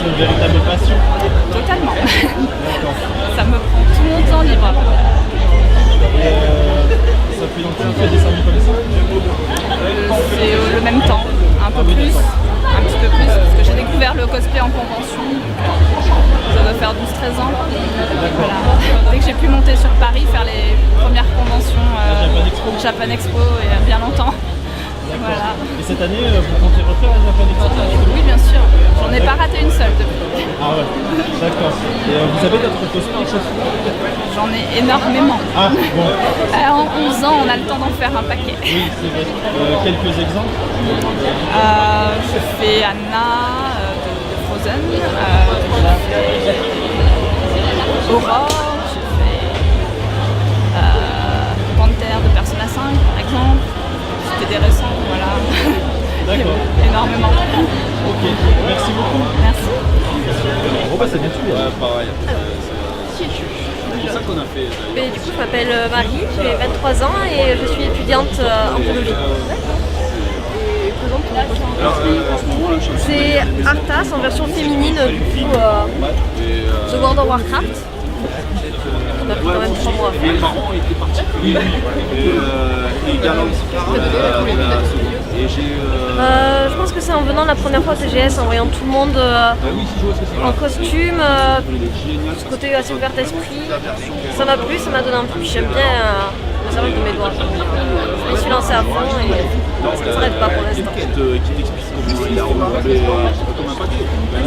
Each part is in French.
c'est une véritable passion. Totalement. Ça me prend tout mon temps libre. Et ça fait longtemps que tu fais des dessins comme ça? C'est le même temps, un peu plus, un petit peu plus, parce que j'ai découvert le cosplay en convention. Ça doit faire 12-13 ans. Voilà. Dès que j'ai pu monter sur Paris, faire les premières conventions Japan Expo, il y a bien longtemps. Voilà. Et cette année, vous comptez refaire la Japan Expo? Oui, bien sûr. J'en ai pas raté une seule depuis. Ah ouais, d'accord. Et vous avez d'autres cosplays? J'en ai énormément. Ah bon. En 11 ans, on a le temps d'en faire un paquet. Oui, c'est vrai. Quelques exemples? Je fais Anna de Frozen. Aurore, je fais Panther de Persona 5 par exemple. C'était des récents, voilà. D'accord. Énormément. Ok, merci beaucoup. Merci. Bon bah c'est bien sûr. Pareil. C'est ça qu'on a fait. Mais du coup, je m'appelle Marie, j'ai 23 ans et je suis étudiante en biologie. C'est Arthas en version féminine du coup The World of Warcraft. On a pris quand même 3 mois à faire. Mes parents étaient partis. Et également Je pense que c'est en venant la première fois au TGS, en voyant tout le monde en costume, ce côté assez ouvert d'esprit. Ça m'a plu, ça m'a donné un peu. J'aime bien le service de mes doigts. Je me suis lancée à fond et ça ne s'arrête pas pour l'instant.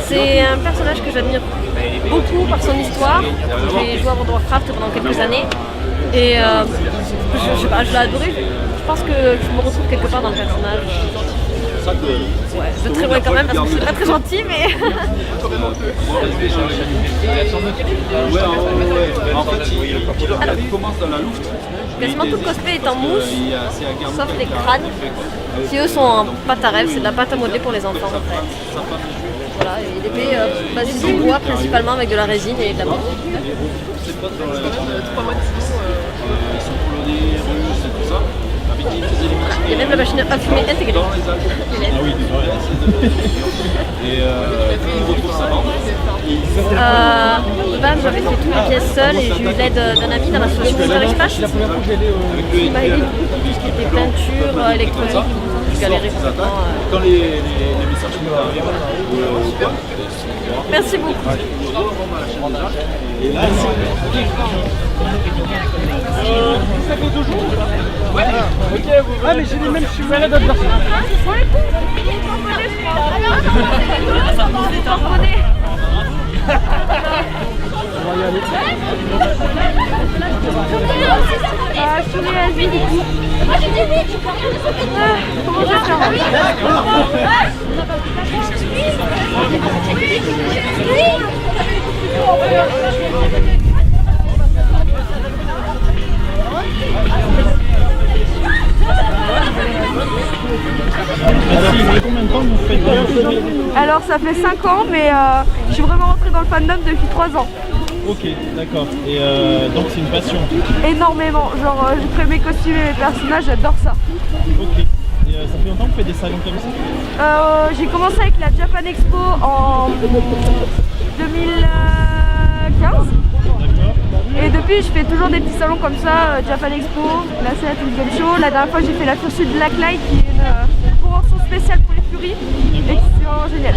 C'est un personnage que j'admire beaucoup par son histoire. J'ai joué à World of Warcraft pendant quelques années et je sais pas, je l'ai adoré. Je pense que je me retrouve quelque part dans le personnage. Ouais, de très loin quand même parce que c'est pas très gentil, mais. Alors, il commence dans la loutre. Quasiment tout le cosplay est en mousse, sauf les crânes, qui eux sont en pâte à rêve, c'est de la pâte à modeler pour les enfants en fait. Voilà, et l'épée basée sur le bois principalement avec de la résine et de la mousse. Il y a même la machine à fumer intégrée. Ah oui, et on retrouve ça. De base, j'avais fait toutes les pièces seule et j'ai eu l'aide d'un ami dans l'association Superespace. Il m'a aidé pour tout ce qui était peinture, électronique. Je galérais complètement. Quand les messages arrivent, merci beaucoup. Et là, ça fait 2 jours. Ouais. Ok, ah mais j'ai les mêmes, je suis malade d'adversaire. On va y aller. Je suis les Asie du coup. Comment je vais faire? combien de temps vous faites Alors ça fait 5 ans, mais je suis vraiment rentrée dans le fandom depuis 3 ans. Ok, d'accord. Et donc c'est une passion? Énormément, genre je ferai mes costumes et mes personnages, j'adore ça. Ok. Et ça fait longtemps que vous faites des salons comme ça? J'ai commencé avec la Japan Expo en 2015. Et depuis je fais toujours des petits salons comme ça, Japan Expo, la CET ou Game Show. La dernière fois j'ai fait la Fursuit Blacklight qui est une convention spéciale pour les furies et qui est vraiment génial.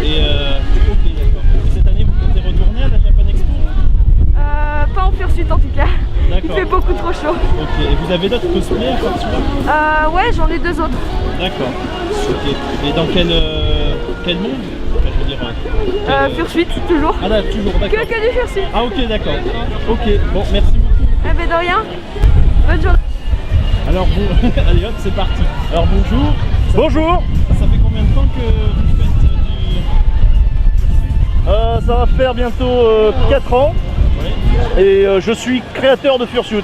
Et ok, d'accord. Et cette année vous comptez retourner à la Japan Expo? Pas en Fursuit en tout cas, il fait beaucoup trop chaud. Ok, et vous avez d'autres cosplays à part celui-là? Ouais, j'en ai 2 autres. D'accord, ok. Et dans quel monde? Enfin, je veux dire, Fursuit, toujours. Ah là, toujours, d'accord. Que du Fursuit. Ah ok, d'accord. Ok, bon, merci beaucoup. Eh ben de rien. Bonne journée. Alors bon, allez hop, c'est parti. Alors bonjour. Bonjour. Ça fait combien de temps que vous faites du... Ça va faire bientôt 4 ans. Oui. Et je suis créateur de Fursuit.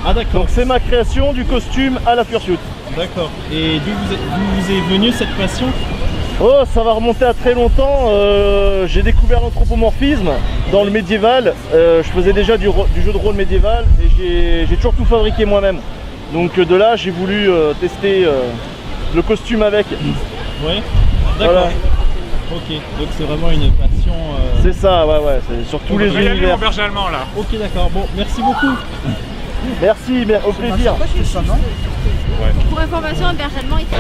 Ah d'accord. Donc c'est ma création du costume à la Fursuit. D'accord. Et d'où vous est venue cette passion? Oh, ça va remonter à très longtemps. J'ai découvert l'anthropomorphisme dans le médiéval. Je faisais déjà du jeu de rôle médiéval et j'ai toujours tout fabriqué moi-même. Donc de là, j'ai voulu tester le costume avec. Oui, d'accord. Voilà. Ok, donc c'est vraiment une passion. C'est ça, ouais, c'est sur tous les On va y aller, mon univers. berger allemand là. Ok, d'accord. Bon, merci beaucoup. Merci, au plaisir. Pour information, un berger allemand, il fait...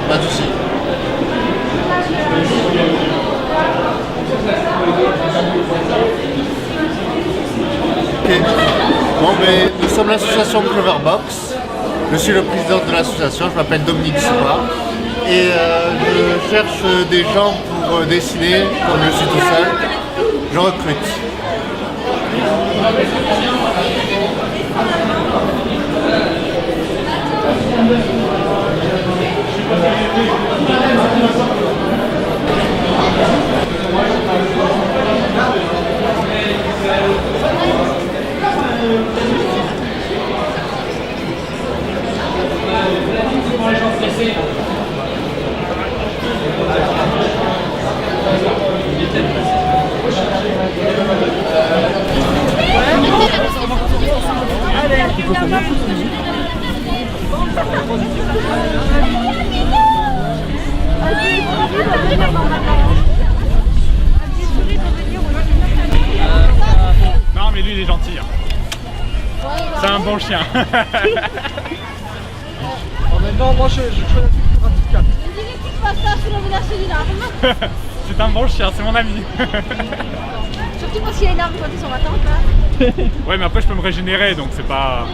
Pas de soucis. Ok. Bon, mais nous sommes l'association Cloverbox. Je suis le président de l'association, je m'appelle Dominique Soura. Et je cherche des gens pour dessiner, comme je suis tout seul. Je recrute. Non mais lui il est gentil. Hein. C'est un bon chien. En même temps, moi je choisis plus radical. C'est un bon chien, c'est mon ami. Surtout parce qu'il y a une arme quand ils sont attentes là. Ouais mais après je peux me régénérer donc c'est pas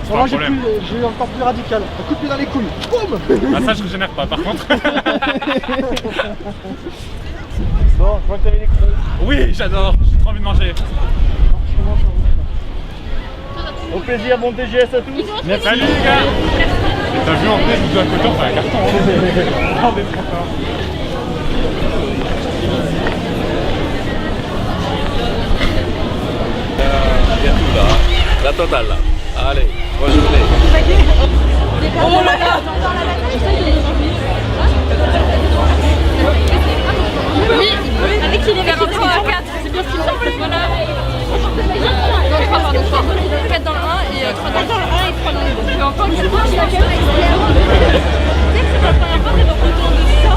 Moi un problème. j'ai encore plus radical. Un coup de pied dans les couilles. Boum. Ah ça je régénère pas par contre. Bon, je vois que t'avais les crocs. Oui j'adore, j'ai trop envie de manger. Au plaisir, bon TGS à tous. Merci. Salut les gars. T'as vu en plus de à côté on fait un carton. On est trop fort. La totale là. Allez, bonne journée. Oh là là. Oui, avec qui les verres en 4, c'est bien ce qu'il fait. Voilà. Non, 3 pardon, 3. 4 dans le 1 et 3 dans le 1 et 3 dans le 2. Mais encore une fois, je laquelle c'est la première fois que nous retournons de ça.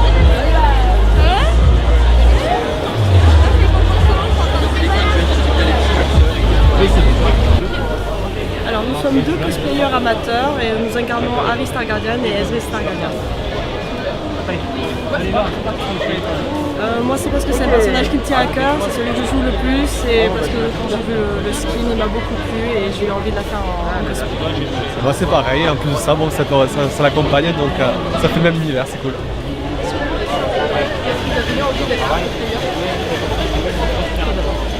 Alors nous sommes deux cosplayers amateurs et nous incarnons Aris Targaryen et Ezris Targaryen. Moi c'est parce que c'est un personnage qui me tient à cœur, c'est celui que je joue le plus et parce que quand j'ai vu le skin il m'a beaucoup plu et j'ai eu envie de la faire en cosplay. Moi c'est pareil, en plus de ça, bon, ça l'accompagne donc ça fait le même univers, c'est cool.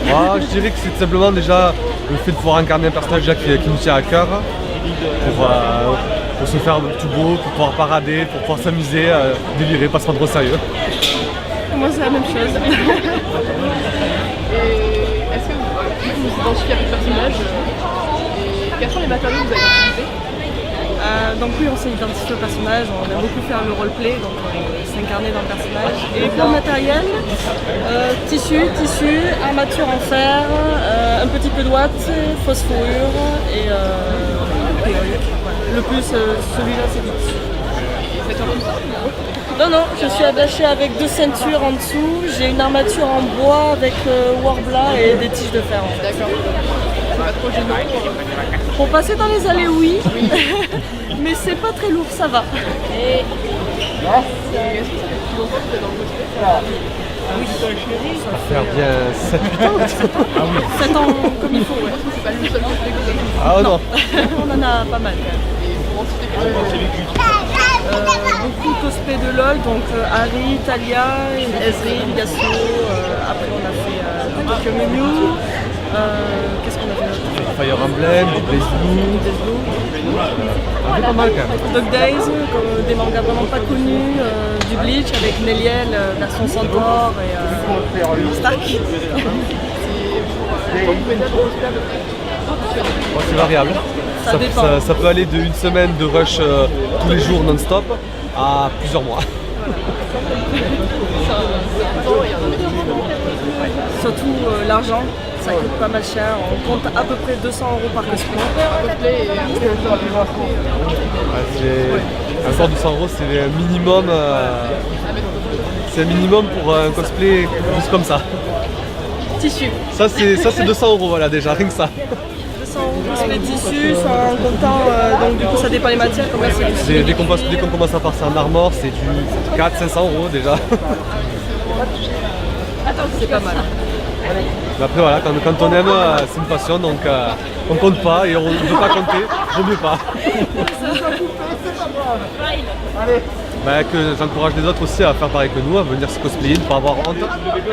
Moi je dirais que c'est tout simplement déjà le fait de pouvoir incarner un personnage déjà qui nous tient à cœur pour se faire tout beau, pour pouvoir parader, pour pouvoir s'amuser, délirer, pas se prendre au sérieux. Moi c'est la même chose. Est-ce que vous vous identifiez avec le personnage et quels sont les matériaux que vous avez utilisés? Donc oui, on s'est identifié au personnage, on a beaucoup fait le roleplay, donc s'incarner dans le personnage. Et comme matériel, tissu, armature en fer, un petit peu de ouate, fausse fourrure et perruque. Voilà. Le plus, celui-là c'est du tissu. Non, je suis attachée avec 2 ceintures en dessous, j'ai une armature en bois avec warbler et des tiges de fer. En fait. D'accord. C'est pas trop gênant Pour passer dans les allées, oui. Mais mais c'est pas très lourd, ça va. Et... Oui, ça va faire bien 7-8 ans. 7 ans comme il faut, ouais. C'est pas le seul Ah non. On en a pas mal quand même. Beaucoup cosplay de LOL, donc Harry, Talia, Ezreal, Yasuo, après on a fait Tokyo Mew Mew, qu'est-ce qu'on a fait d'autre? Fire Emblem, Blaze Blue. On a fait pas mal quand même. Dog Days, des mangas vraiment pas connus, du Bleach avec Neliel, version Centaure et Stark. Bon, c'est variable. Ça dépend. Ça peut aller d'une semaine de rush tous les jours non-stop à plusieurs mois. Surtout l'argent, ça coûte pas mal cher. On compte à peu près 200 € par cosplay. Un sort de 100 €, c'est un minimum. C'est un minimum pour un cosplay juste comme ça. Tissu. Ça c'est 200 €, voilà déjà, rien que ça. 200 € cosplay tissu, en comptant, donc du coup ça dépend des matières, comme là c'est Dès qu'on commence à passer en armor, c'est du 400-500 € déjà. C'est pas mal. Mais après voilà, quand on aime, c'est une passion, donc on compte pas et on ne veut pas compter, vaut mieux pas. Bah, que j'encourage les autres aussi à faire pareil que nous, à venir se cosplayer, ne pas avoir honte,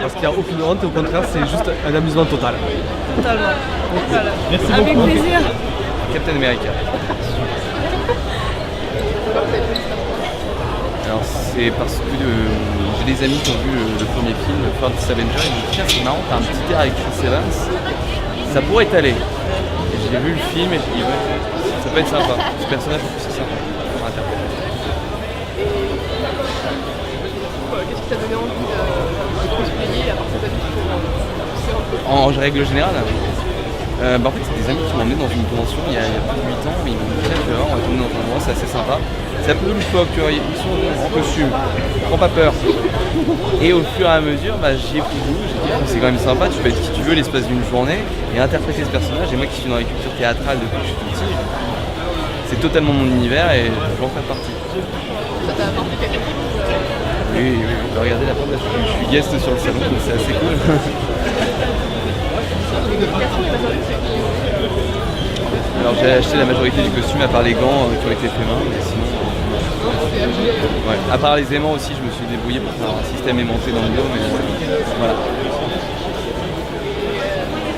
parce qu'il n'y a aucune honte, au contraire c'est juste un amusement total. Totalement. Voilà. Merci Avec beaucoup. plaisir. Captain America. Alors c'est parce que j'ai des amis qui ont vu le premier film, First Avenger, et ils m'ont dit tiens c'est marrant, t'as un petit air avec Chris Evans, ça pourrait t'aller. Et j'ai vu le film et je dis ouais, ça peut être sympa, ce personnage en plus c'est sympa pour interpréter. Qu'est-ce qui t'a donné envie de cosplayer à part cette habitude En règle générale, en fait c'est des amis qui m'ont emmené dans une convention il y a plus de 8 ans, mais ils m'ont dit là on va tourner dans un endroit, c'est assez sympa. C'est un peu loufoque, tu vois, ils sont en costume, prends pas peur. Et au fur et à mesure, j'y ai pris goût, j'ai dit c'est quand même sympa, tu peux être qui tu veux l'espace d'une journée et interpréter ce personnage. Et moi qui suis dans la culture théâtrale depuis que je suis tout petit, c'est totalement mon univers et je veux en faire partie. Ça t'a apporté quelque chose? Oui, on peut regarder la porte, je suis guest sur le salon, donc c'est assez cool. Alors j'ai acheté la majorité du costume à part les gants qui ont été faits main, mais sinon... Ouais. À part les aimants aussi, je me suis débrouillé pour faire un système aimanté dans le dos, mais voilà.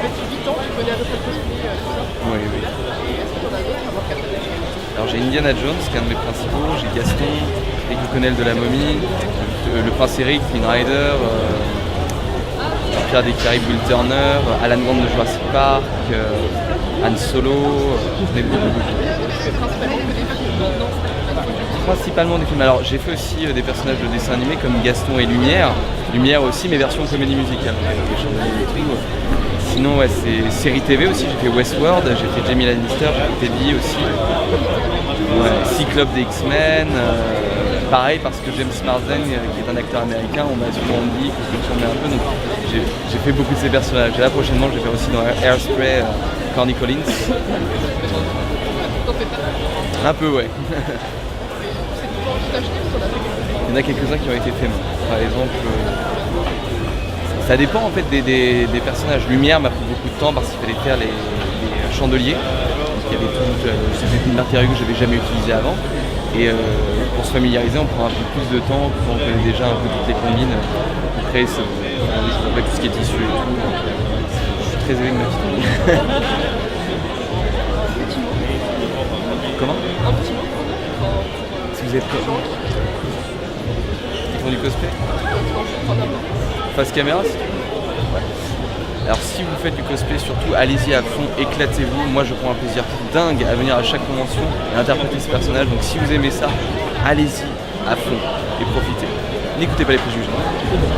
Depuis 8 ans, tu connais à peu près le cosplay, tout ça? Oui. Et est-ce que t'en as d'autres à voir Captain America? Alors j'ai Indiana Jones, qui est un de mes principaux, j'ai Gaston, Rick O'Connell de la Momie, le Prince Eric, Flynn Rider, Pierre Descaries, Will Turner, Alan Grant de Jurassic Park, Han Solo, j'en ai beaucoup. Principalement des films. Alors j'ai fait aussi des personnages de dessins animés comme Gaston et Lumière. Lumière aussi, mais version comédie musicale. Sinon ouais, c'est série TV aussi, j'ai fait Westworld, j'ai fait Jamie Lannister, j'ai fait Teddy aussi. Ouais, Cyclope des X-Men. Pareil parce que James Marsden, qui est un acteur américain, on m'a souvent dit que je me tournais un peu, donc j'ai fait beaucoup de ces personnages. Et là prochainement je vais faire aussi dans Hairspray, Corny Collins. Un peu ouais. Il y en a quelques-uns qui ont été faits. Par exemple, ça dépend en fait des personnages. Lumière m'a pris beaucoup de temps parce qu'il fallait faire les chandeliers. Donc, il y avait c'était une matériau que je n'avais jamais utilisé avant. Et pour se familiariser, on prend un peu plus de temps quand on connaît déjà un peu toutes les combines pour créer tout ce qui est tissu et tout. Je suis très énigmatique. Comment? Un petit mot. Si vous êtes qui font du cosplay? Face caméra, c'est tout. Alors si vous faites du cosplay, surtout allez-y à fond, éclatez-vous. Moi je prends un plaisir dingue à venir à chaque convention et interpréter ce personnage. Donc si vous aimez ça, allez-y à fond et profitez. N'écoutez pas les préjugés.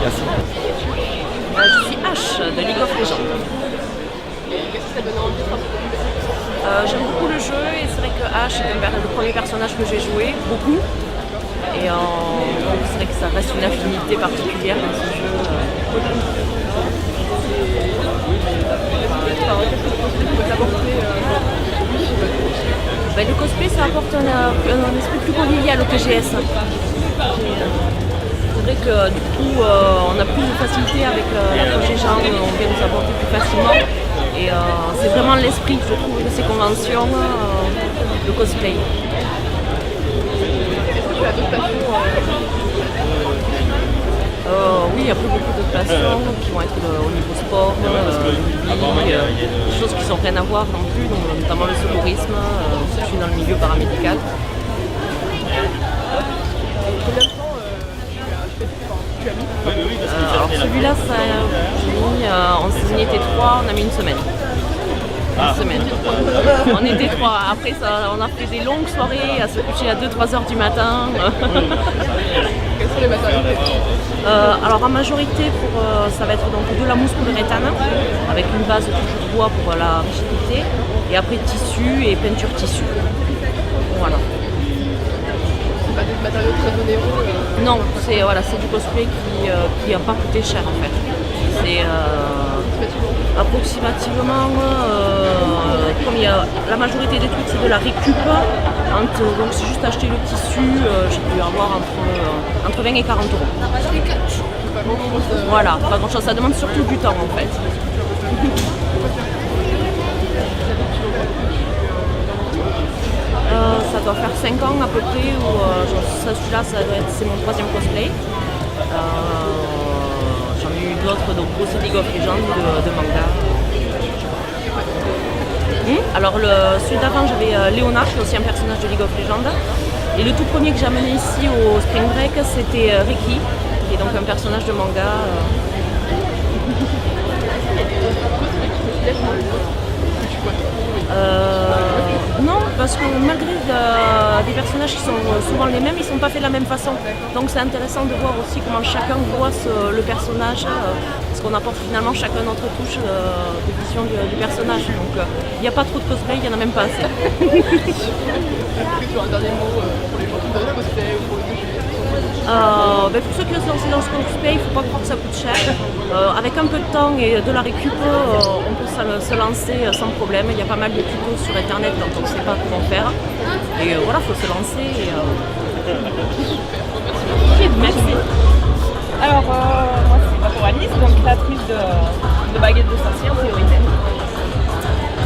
Merci. Je suis Ash de League of Legends. Qu'est-ce qui t'a donné envie de faire J'aime beaucoup le jeu et c'est vrai que Ash est le premier personnage que j'ai joué, beaucoup. Et c'est vrai que ça reste une affinité particulière dans ce jeu. Le cosplay, ça apporte un esprit plus convivial au TGS. C'est vrai que du coup, on a plus de facilité avec l'approche des gens, on vient nous apporter plus facilement. Et c'est vraiment l'esprit, je trouve, de ces conventions, le cosplay. Est-ce que tu as d'autres passions Oui, après beaucoup de passions qui vont être au niveau sport, des choses qui n'ont rien à voir non plus, donc, notamment le secourisme, je suis dans le milieu paramédical. Combien de temps tu as mis Alors celui-là, on s'est mis était 3, on a mis une semaine. Une semaine. On était 3. Après, on a fait des longues soirées à se coucher à 2-3 heures du matin. Quels sont les matériaux Alors en majorité, ça va être donc de la mousse polyuréthane avec une base toujours bois pour la rigidité et après tissu et peinture tissu. Voilà. C'est pas des matériaux très onéreux Non, c'est du cosplay qui n'a pas coûté cher en fait. C'est approximativement, comme la majorité des trucs c'est de la récup, donc c'est juste acheter le tissu, j'ai pu avoir entre 20 et 40 euros. Pas grand chose. Voilà, pas grand chose, ça demande surtout du temps en fait. Ça doit faire 5 ans à peu près, où celui-là c'est mon 3e cosplay. J'en ai eu d'autres, donc aussi League of Legends, de manga. Alors celui d'avant j'avais Léona, qui est aussi un personnage de League of Legends. Et le tout premier que j'ai amené ici au Spring Break, c'était Riki, qui est donc un personnage de manga. Non, parce que malgré des personnages qui sont souvent les mêmes, ils ne sont pas faits de la même façon. Donc c'est intéressant de voir aussi comment chacun voit le personnage, parce qu'on apporte finalement chacun notre touche de vision du personnage. Donc il n'y a pas trop de cosplay, il n'y en a même pas assez. Est-ce que tu as un dernier mot pour les gens qui donnent cosplay ou pour les pour ceux qui sont lancés dans ce cosplay, il ne faut pas croire que ça coûte cher. Avec un peu de temps et de la récup, on peut se lancer sans problème. Il y a pas mal de tutos sur internet quand on ne sait pas comment faire. Et voilà, il faut se lancer. Merci. Alors, moi c'est Paco Alice, donc créatrice de baguettes de sorcier en priorité.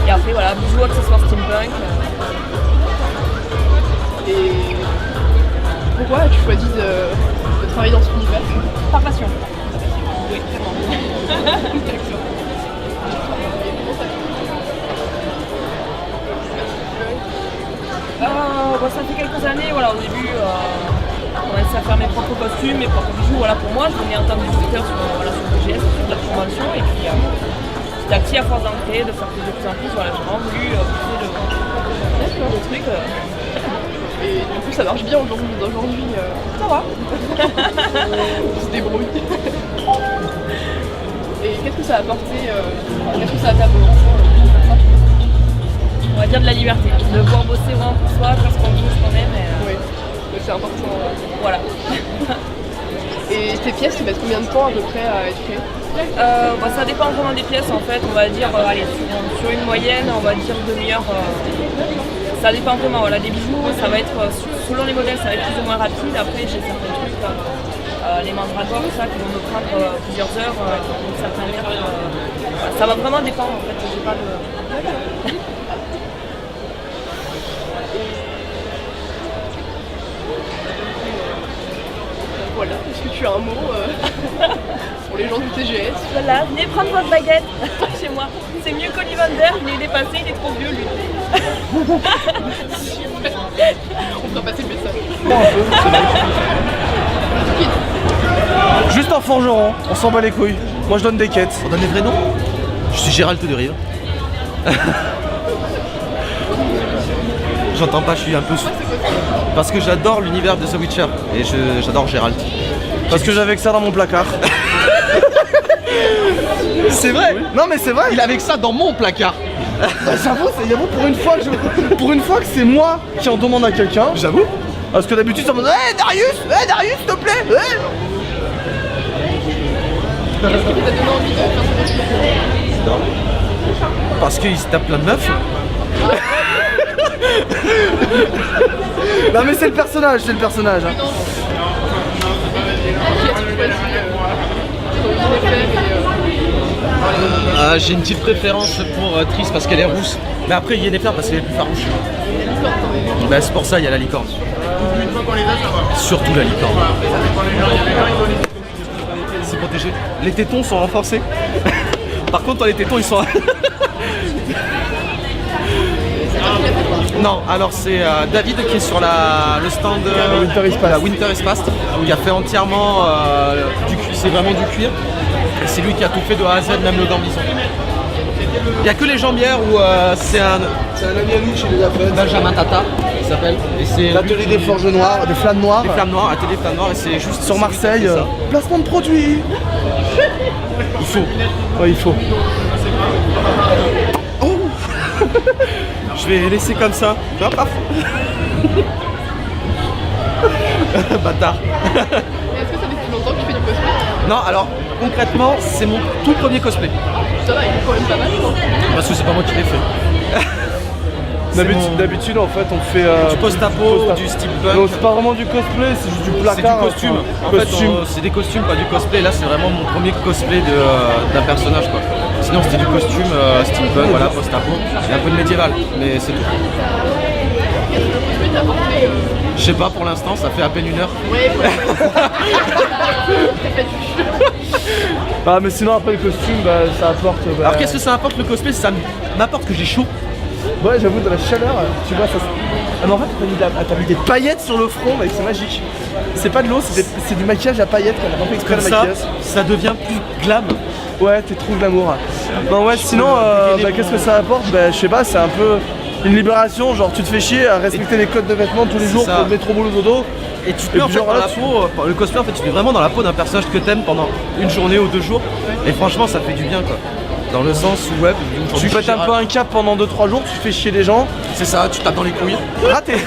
Et après, voilà, bijoux, accessoires steampunk. Et pourquoi as-tu choisi de travailler dans cet univers? Par passion. Oui, vraiment. Ça fait quelques années, voilà, au début, on commençait à faire mes propres costumes, mes propres bijoux. Voilà, pour moi, je venais en tant que visiteur sur le TGS, sur la convention, et puis petit à petit, à force d'en créer, de faire de plus en plus, voilà, j'ai vraiment voulu pousser le truc. Et du coup, ça marche bien aujourd'hui. Ça va. On se débrouille. Et qu'est-ce que ça a apporté qu'est-ce que ça a t'apporté On va dire de la liberté, de pouvoir bosser vraiment pour soi, faire ce qu'on veut, ce qu'on aime. Oui, c'est important. Voilà. Et tes pièces, tu mettent combien de temps à peu près à être créées? Ça dépend vraiment des pièces en fait, on va dire, sur une moyenne, on va dire demi-heure. Ça dépend vraiment, voilà, des bijoux, ça va être, selon les modèles, ça va être plus ou moins rapide. Après, j'ai certains trucs comme les mandragores, ça, qui vont me prendre plusieurs heures, certains mètres. Ça va vraiment dépendre en fait, j'ai pas de... Voilà, est-ce que tu as un mot pour les gens du TGS? Voilà, venez prendre votre baguette chez moi. C'est mieux qu'Ollivander, il est dépassé, il est trop vieux lui. On fera passer le message. Juste un forgeron, on s'en bat les couilles. Moi je donne des quêtes. On donne les vrais noms? Je suis Gérald de Rive. J'entends pas, je suis un peu sous. Parce que j'adore l'univers de The Witcher et j'adore Gérald. Parce que j'avais que ça dans mon placard. C'est vrai? Oui. Non mais c'est vrai. Il avait que ça dans mon placard. J'avoue, pour une fois que c'est moi qui en demande à quelqu'un. J'avoue. Parce que d'habitude ça me dit hey Darius, s'il te plaît. Qu'est-ce qui t'a donné envie de faire ce métier? Parce qu'il se tape plein de meufs. Non mais c'est le personnage, c'est le personnage. Hein. J'ai une petite préférence pour Triss parce qu'elle est rousse. Mais après Yennefer parce qu'elle est plus farouche. Bah, c'est pour ça il y a la licorne. Surtout la licorne. C'est protégé. Les tétons sont renforcés. Par contre les tétons ils sont... Non, alors c'est David qui est sur le stand la Winter Espace, qui a fait entièrement du cuir, c'est vraiment du cuir. Et c'est lui qui a tout fait de A à Z, même le gambison. Il n'y a que les jambières où c'est un ami à nous chez les Affaires. Benjamin Tata, il s'appelle. L'atelier des forges noires, des flammes noires. Des flammes noires, atelier des flammes noires, et c'est juste sur Marseille. Placement de produits. Il faut. Ouais, il faut. Oh. Je vais laisser comme ça. Non, paf. Bâtard. Est-ce que ça fait depuis longtemps que tu fais du cosplay? Non, alors concrètement, c'est mon tout premier cosplay. Ça va, il est quand même pas mal, je pense. Parce que c'est pas moi qui l'ai fait. D'habitude, en fait, on fait du post-apo, du steampunk. Non, c'est pas vraiment du cosplay, c'est juste du placard. C'est du costume. En fait, c'est des costumes, pas du cosplay. Là, c'est vraiment mon premier cosplay d'un personnage, quoi. Sinon, c'était du costume, steampunk, voilà, post-apo. Il y a un peu de médiéval, mais c'est tout. Je sais pas pour l'instant, ça fait à peine 1 heure. Ouais, Ah mais sinon après le costume, bah, ça apporte... Alors qu'est-ce que ça apporte le cosplay? Ça m'apporte que j'ai chaud. Ouais, j'avoue, de la chaleur, tu vois, ça... Ah mais en fait, t'as mis des paillettes sur le front, mec, c'est magique. C'est pas de l'eau, c'est du maquillage à paillettes qu'on a pas fait exprès. Comme ça, ça devient plus glam. Ouais, t'es trop glamour. Non ouais, sinon, qu'est-ce que ça apporte? Bah je sais pas, c'est un peu... une libération, genre tu te fais chier à respecter les codes de vêtements tous les jours pour le métro boulot dodo. Et tu te mets en fait dans la peau, le cosplay en fait tu te mets vraiment dans la peau d'un personnage que t'aimes pendant une journée ou 2 jours. Et franchement ça fait du bien quoi. Dans le sens où ouais, tu pètes un peu un cap pendant 2-3 jours, tu fais chier les gens. C'est ça, tu tapes dans les couilles. Raté.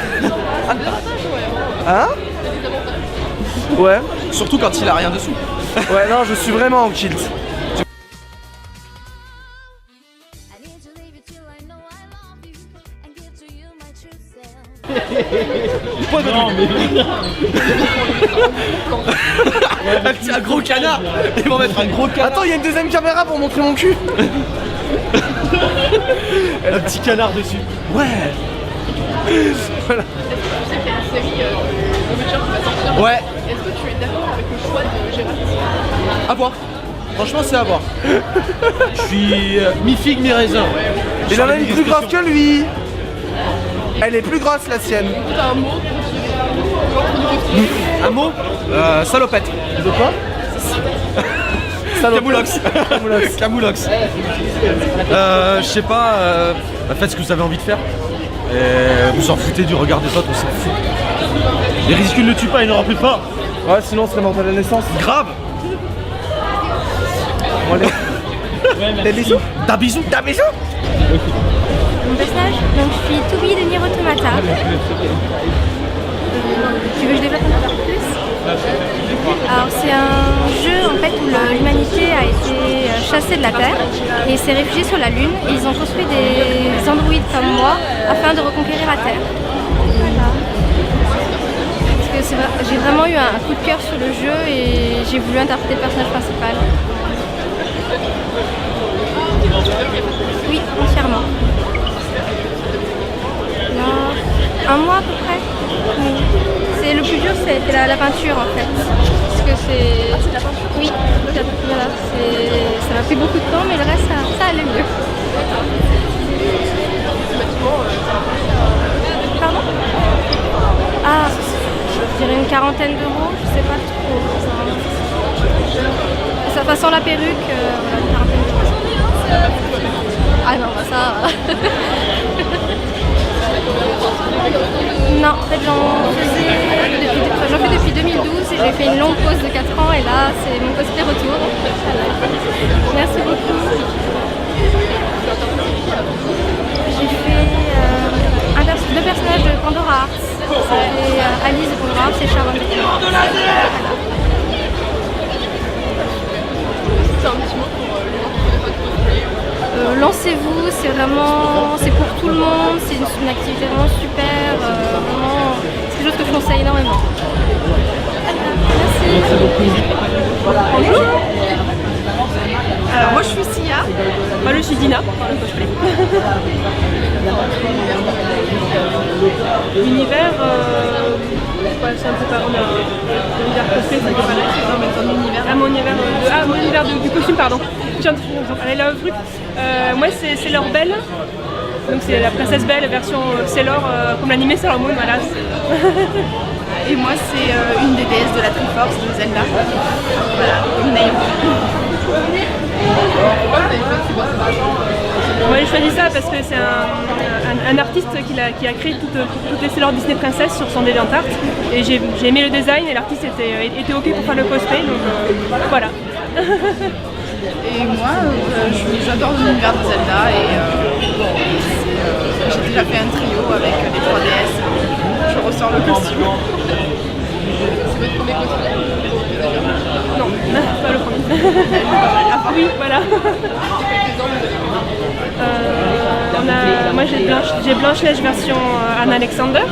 Hein? Ouais. Surtout quand il a rien dessous. Ouais non, je suis vraiment en kilt. Non mais un gros canard. Ils vont mettre un gros canard. Attends, il y a une deuxième caméra pour montrer mon cul. Un petit canard dessus. Ouais. Voilà. Tu sais qu'il y a une série The Witcher qui va sortir. Ouais. Est-ce que tu es d'accord avec le choix de Gérald? À voir. Franchement c'est à voir. Je suis mi-figue, mi-raisin. Il en a une plus grosse que lui. Elle est plus grosse la sienne. T'as un mot pour dire un mot? Salopette. De quoi? Camoulox. Camoulox. Je sais pas, faites ce que vous avez envie de faire. Et vous en foutez du regard des autres, on s'en fout. Les ridicules ne tuent pas, ils ne remplissent pas. Ouais, sinon on serait mort à la naissance. Grave. Bon, allez. Des bisous? D'un bisou? D'un bisou? Mon personnage, donc je suis Toubi de Nier Automata. Tu veux que je développe un peu plus? Alors c'est un jeu en fait où l'humanité a été chassée de la Terre et s'est réfugiée sur la Lune. Et ils ont construit des androïdes comme moi afin de reconquérir la Terre. Voilà. Parce que j'ai vraiment eu un coup de cœur sur le jeu et j'ai voulu interpréter le personnage principal. Oui, entièrement. Un mois à peu près. Oui. Le plus dur c'était la peinture en fait. Parce que c'est... Ah, c'est la peinture? Oui. Voilà, ça m'a pris beaucoup de temps mais le reste ça allait mieux. Pardon? Ah, je dirais une 40aine d'euros, je sais pas trop. Ça façon la perruque, voilà, une 40aine d'euros. Ah non, bah ça... Non, en fait j'en fais depuis 2012 et j'ai fait une longue pause de 4 ans et là c'est mon cosplay retour. Merci beaucoup. J'ai fait 2 personnages de Pandora Arts. C'est Alice de Pandora Arts et Sharon. C'est un petit mot pour lancez-vous, c'est pour tout le monde, c'est une activité vraiment conseille énormément. Merci beaucoup. Bonjour. Alors moi je suis Sia. Moi je suis Dina pour le cosplay. L'univers, c'est un peu pas l'univers cosplay, ça pas là. Non mais ton univers. Mon univers du costume, pardon. Allez là, truc. Moi c'est Sailor Belle. Donc c'est la princesse Belle version Sailor, comme l'animé Sailor Moon, voilà. Et moi c'est une des déesses de la Triforce de Zelda. Voilà, une name. Moi j'ai choisi ça parce que c'est un artiste qui a créé toutes les Sailor Disney princesses sur son DeviantArt. Et j'ai aimé le design et l'artiste était ok pour faire le cosplay, donc voilà. Et moi j'adore l'univers de Zelda et j'ai déjà fait un trio avec les 3DS. Je ressors le costume. C'est votre premier cosplay? Non, pas le premier. Oui, voilà. Moi j'ai Blanche-Neige version Anne Alexander.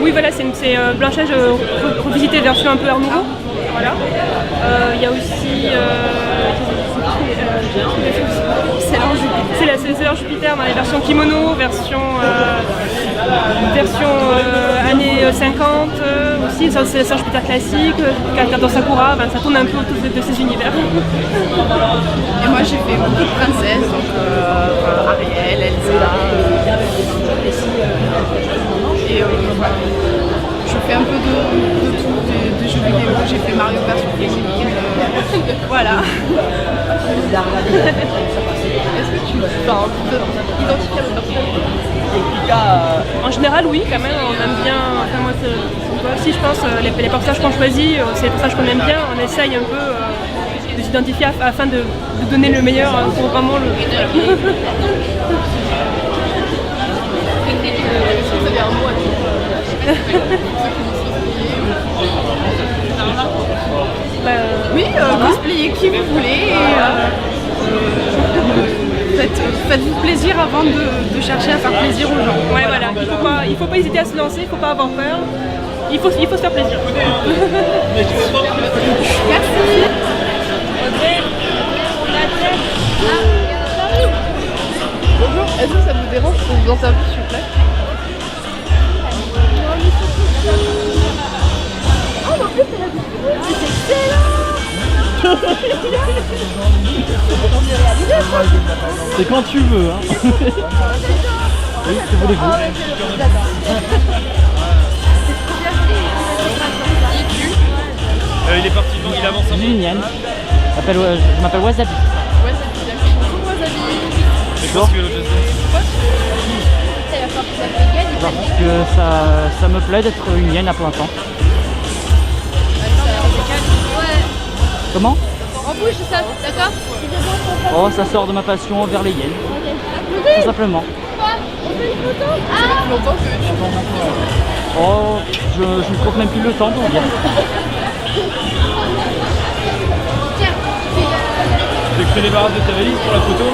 Oui voilà, c'est Blanche-Neige revisitée version un peu Art Nouveau. Voilà. Il y a aussi c'est Sailor Jupiter dans les versions kimono, version années 50 aussi, c'est Sailor Jupiter classique, Kato Sakura, ça tourne un peu autour de ces univers. Et moi j'ai fait beaucoup de princesses, donc Ariel, Elsa, et je fais un peu de tout, des jeux vidéo, j'ai fait Mario version féminine, voilà. Est-ce que tu identifies à votre personnage? En général oui, quand même, on aime bien, enfin moi aussi je pense, les personnages qu'on choisit, c'est les personnages qu'on aime bien, on essaye un peu de s'identifier afin de donner le meilleur pour vraiment le... Voilà. Est-ce que vous avez un mot à dire? Oui, cosplayez qui vous voulez et faites-vous plaisir avant de chercher à faire plaisir aux gens. Ouais, voilà, il faut pas hésiter à se lancer, il ne faut pas avoir peur, il faut se faire plaisir. Merci. Bonjour, est-ce que ça vous dérange qu'on vous interviewe s'il vous plaît? Oh mon Dieu, c'est excellent. C'est quand tu veux, hein. Oui, que voulez-vous? Il est parti, il avance un peu. Yann. Je m'appelle Wasabi. Bonjour Wasabi. Qu'est-ce que le deuxième? Parce que ça me plaît d'être une hyène à plein temps. Comment? En bouche, c'est ça, d'accord? Oh, ça sort de ma passion vers les hyènes. Tout simplement. On fait une photo? Ah! Oh, je ne compte même plus le temps pour vous dire. Tu veux que je te débarrasse de ta valise pour la photo?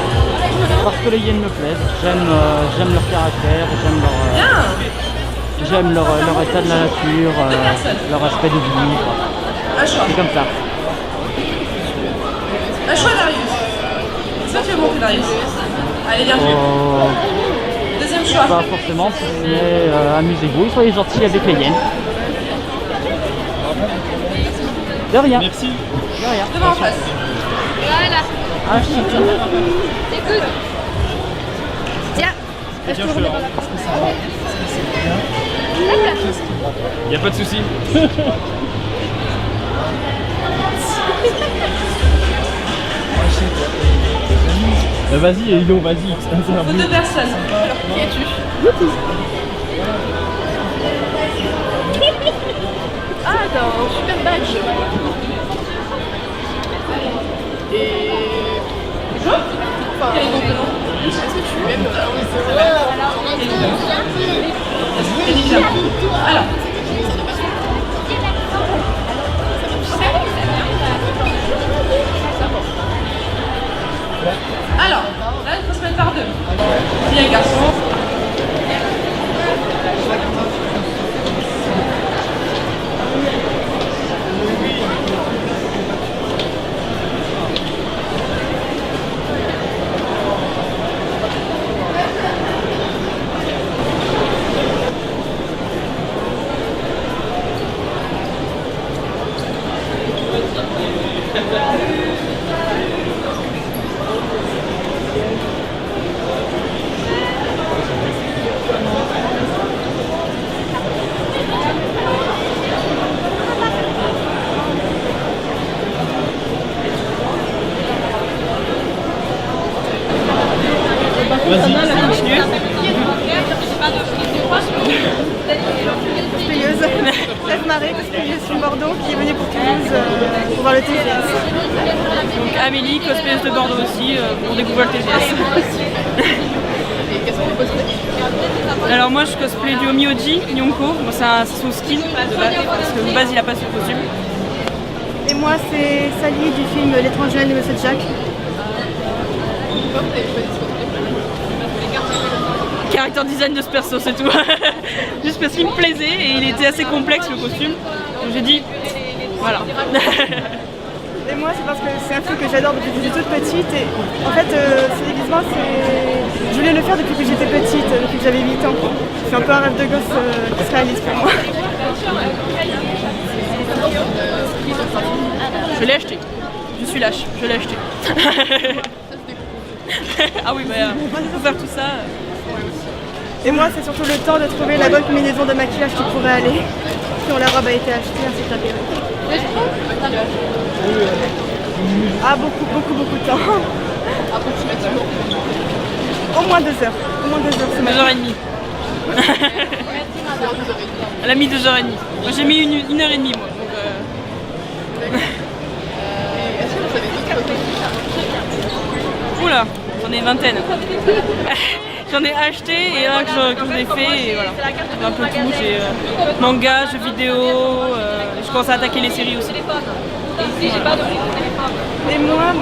Parce que les hyènes me plaisent. J'aime leur caractère, j'aime leur état de la nature, leur aspect de vie. C'est comme ça. Un choix Darius. Ça tu es bon Darius. Allez viens jouer. Deuxième choix. Pas forcément, mais amusez-vous, soyez gentils avec les hyènes. De rien. Merci. De rien. Devant en face. Voilà. Ah, chic. Écoute. Tiens. Bien sûr. Y a pas de souci. Vas-y, Elio, vas-y. Faut deux personnes. Alors, qui es-tu? Ah, dans Super Badge. Et... Enfin, est-ce que tu aimes... Alors. Alors, là, il faut se mettre par deux. Bien, garçon. Maré, cosplayeuse sur Bordeaux, qui est venue pour Toulouse pour voir le TGS. Donc Amélie, cosplayeuse de Bordeaux aussi, pour découvrir le TGS. Alors moi je cosplay du Omioji, Nyonko, moi c'est son skin de base, parce que de base il a pas son costume. Et moi c'est Sally du film L'étrange Noël de Monsieur Jack. Character design de ce perso, c'est tout. Juste parce qu'il me plaisait et il était assez complexe le costume. Donc j'ai dit, voilà. Et moi c'est parce que c'est un truc que j'adore depuis que j'étais toute petite. Et en fait ce déguisement, je voulais le faire depuis que j'étais petite, depuis que j'avais 8 ans. C'est un peu un rêve de gosse qui se réalise pour moi. Je l'ai acheté. Je suis lâche, je l'ai acheté. Ah oui, bah pour faire tout ça. Et moi c'est surtout le temps de trouver la bonne combinaison de maquillage qui pourrait aller. Si la robe a été achetée, ainsi que la perruque. Ah beaucoup de temps. Au moins 2 heures. Au moins 2 heures. 2h30. Elle a mis 2h30. Moi j'ai mis 1h30 moi. Donc, Oula, j'en ai une vingtaine. J'en ai acheté et là que je l'ai fait et voilà. J'ai un peu tout, j'ai manga, jeux vidéo, je commence à attaquer les séries aussi. Et moi,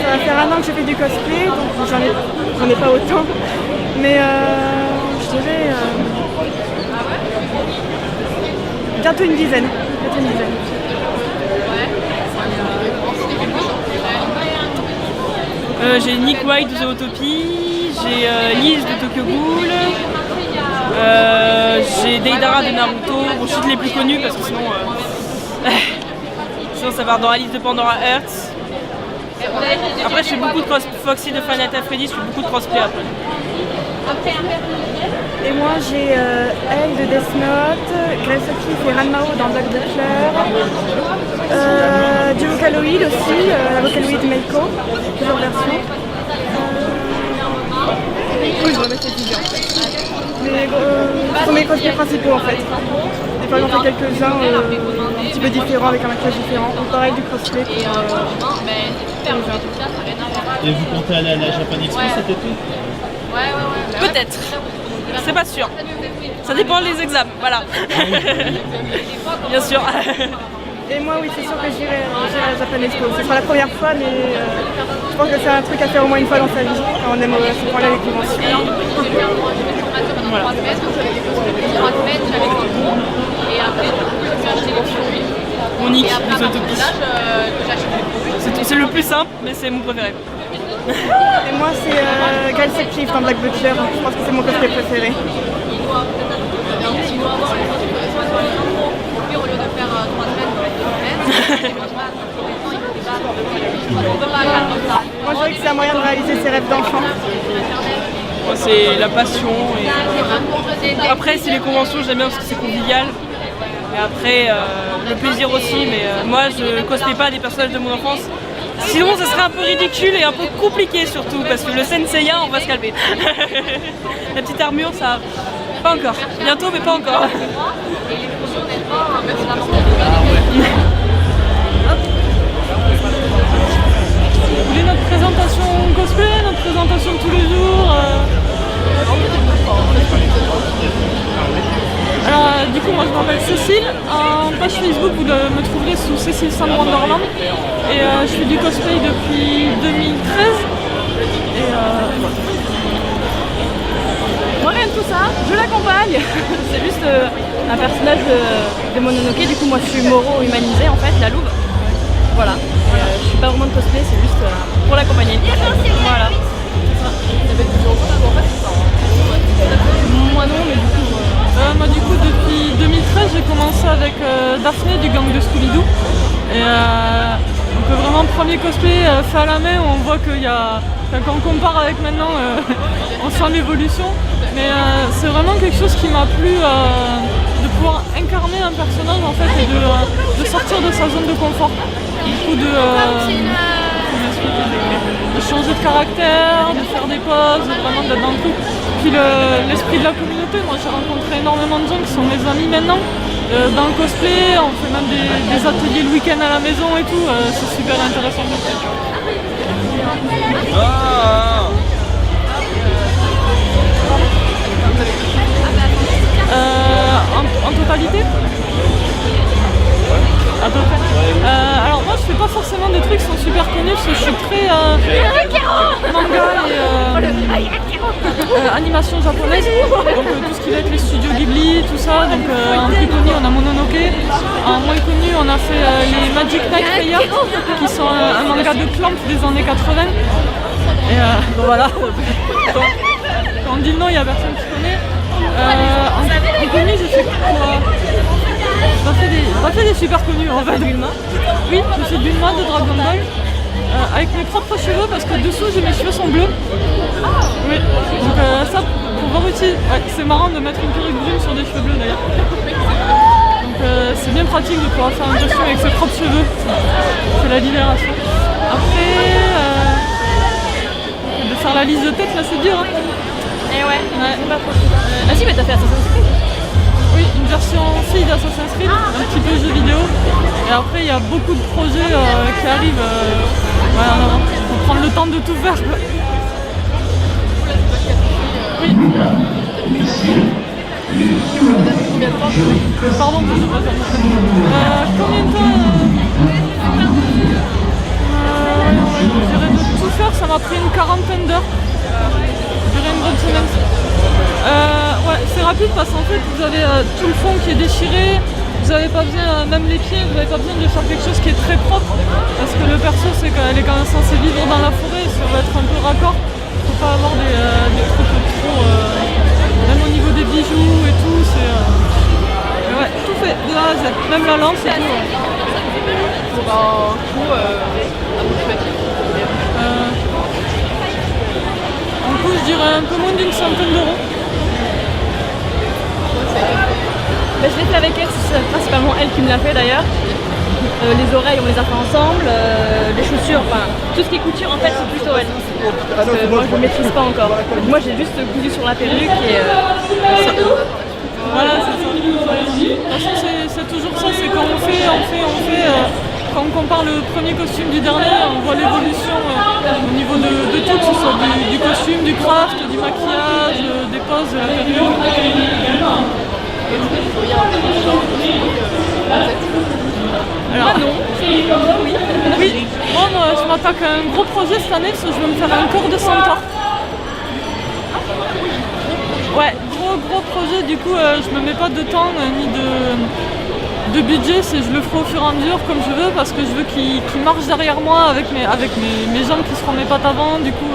ça va faire 1 an que je fais du cosplay, donc j'en ai pas autant. Mais je dirais bientôt une dizaine. J'ai Nick White de Zootopie, j'ai Lise de Tokyo Ghoul, j'ai Deidara de Naruto, bon, je suis les plus connus parce que sinon ça va dans la liste de Pandora Hearts. Après je fais beaucoup de Foxy de Final Fantasy Freddy, je fais beaucoup de crossplay après. Et moi j'ai elle de Death Note, Grace O'Keeffe et Ranmao dans Black Butler, du Vocaloid aussi, la Vocaloid Meiko, plusieurs versions. Oui, je vais mettre les figures. Mais ce sont mes cosplays principaux en fait. Et par exemple quelques-uns un petit peu différents avec un maquillage différent. Donc pareil du cosplay pour les uns. Et vous comptez aller à la Japan Expo cet été? Peut-être. C'est pas sûr. Ça dépend des examens, voilà. Bien sûr. Et moi oui, c'est sûr que j'irai à la Japan Expo. Ce sera la première fois, mais je pense que c'est un truc à faire au moins une fois dans sa vie. On aime ce point-là les conventions. Voilà. Mon Nick de Zootopie. C'est le plus simple, mais c'est mon préféré. Et moi c'est Grace O'Keeffe dans Black Butler, je pense que c'est mon cosplay préféré. Moi je dirais que c'est un moyen de réaliser ses rêves d'enfant. C'est la passion. Et... Après c'est les conventions, j'aime bien parce que c'est convivial. Et après le plaisir aussi, mais moi je cosplay pas des personnages de mon enfance. Sinon ça serait un peu ridicule et un peu compliqué surtout parce que le Senseiya on va se calmer. La petite armure ça... Pas encore. Bientôt mais pas encore. Vous voulez notre présentation cosplay, notre présentation de tous les jours Alors du coup moi je m'appelle Cécile, en page Facebook vous me trouverez sous Cécile Sand Wonderland et je fais du cosplay depuis 2013 et moi rien de tout ça, je l'accompagne. C'est juste un personnage de Mononoke, du coup moi je suis Moro humanisé en fait, la louve. Voilà, je suis pas vraiment de cosplay, c'est juste pour l'accompagner. Voilà. Moi non, mais du coup... moi du coup depuis 2013 j'ai commencé avec Daphné du gang de Scooby-Doo. Et donc vraiment premier cosplay fait à la main où on voit qu'il y a... Quand on compare avec maintenant, on sent l'évolution. Mais c'est vraiment quelque chose qui m'a plu de pouvoir incarner un personnage en fait et de sortir de sa zone de confort. Du coup de changer de caractère, de faire des poses, vraiment d'être dans le truc. Puis l'esprit de la communauté, moi j'ai rencontré énormément de gens qui sont mes amis maintenant. dans le cosplay, on fait même des ateliers le week-end à la maison et tout, c'est super intéressant. En totalité? À peu près. Alors moi je fais pas forcément des trucs qui sont super connus parce que je suis très manga et animation japonaise, donc tout ce qui va être les studios Ghibli, tout ça, donc en plus connu on a Mononoke, en moins connu on a fait les Magic Knight Player qui sont un manga de Clamp des années 80 et bon, voilà, quand on dit le nom il y a personne qui connaît. En connu je sais quoi. J'ai pas fait des super connus en fait. Oui, je fais Bulma de Dragon Ball avec mes propres cheveux parce que dessous mes cheveux sont bleus. Oui, donc ça pour voir utile. Ouais, c'est marrant de mettre une perruque brune sur des cheveux bleus d'ailleurs. Donc c'est bien pratique de pouvoir faire un costume avec ses propres cheveux. C'est la libération. Après, de faire la liste de tête là c'est dur. Hein. Et ouais, pas trop. Ah si, mais t'as fait Assassin's Creed. Oui, une version fille d'Assassin's Creed, un petit peu jeu vidéo. Et après, il y a beaucoup de projets qui arrivent en avant. Il faut prendre le temps de tout faire. Quoi. Oui. Pardon, je sais pas ça. Combien de temps je dirais de tout faire, ça m'a pris une quarantaine d'heures. Je dirais une bonne semaine. Ouais, c'est rapide parce qu'en fait vous avez tout le fond qui est déchiré, vous n'avez pas besoin, même les pieds, vous n'avez pas besoin de faire quelque chose qui est très propre parce que le perso elle est quand même censée vivre dans la forêt, ça va être un peu raccord, il ne faut pas avoir des trucs trop, même au niveau des bijoux et tout, c'est ouais, tout fait de A à Z, même la lance et tout. Pour un coût approximatif. En coût, je dirais un peu moins d'une centaine d'euros. Bah, je l'ai fait avec elle, c'est principalement elle qui me l'a fait d'ailleurs. Les oreilles, on les a fait ensemble. Les chaussures, enfin tout ce qui est couture, en fait, c'est plutôt elle. Parce que moi, je ne maîtrise pas encore. Donc, moi, j'ai juste cousu sur la perruque et. Voilà, c'est ça. De toute façon, c'est toujours ça. C'est quand on fait. Quand on compare le premier costume du dernier, on voit l'évolution au niveau de tout, que ce soit du costume, du craft, du maquillage, des poses, de la perruque. Alors, non. Oui. Moi, je m'attaque à un gros projet cette année parce que je veux me faire un corps de centaure. Ouais, gros projet, du coup, je me mets pas de temps ni de budget, je le ferai au fur et à mesure comme je veux parce que je veux qu'il marche derrière moi avec mes jambes qui seront mes pattes avant, du coup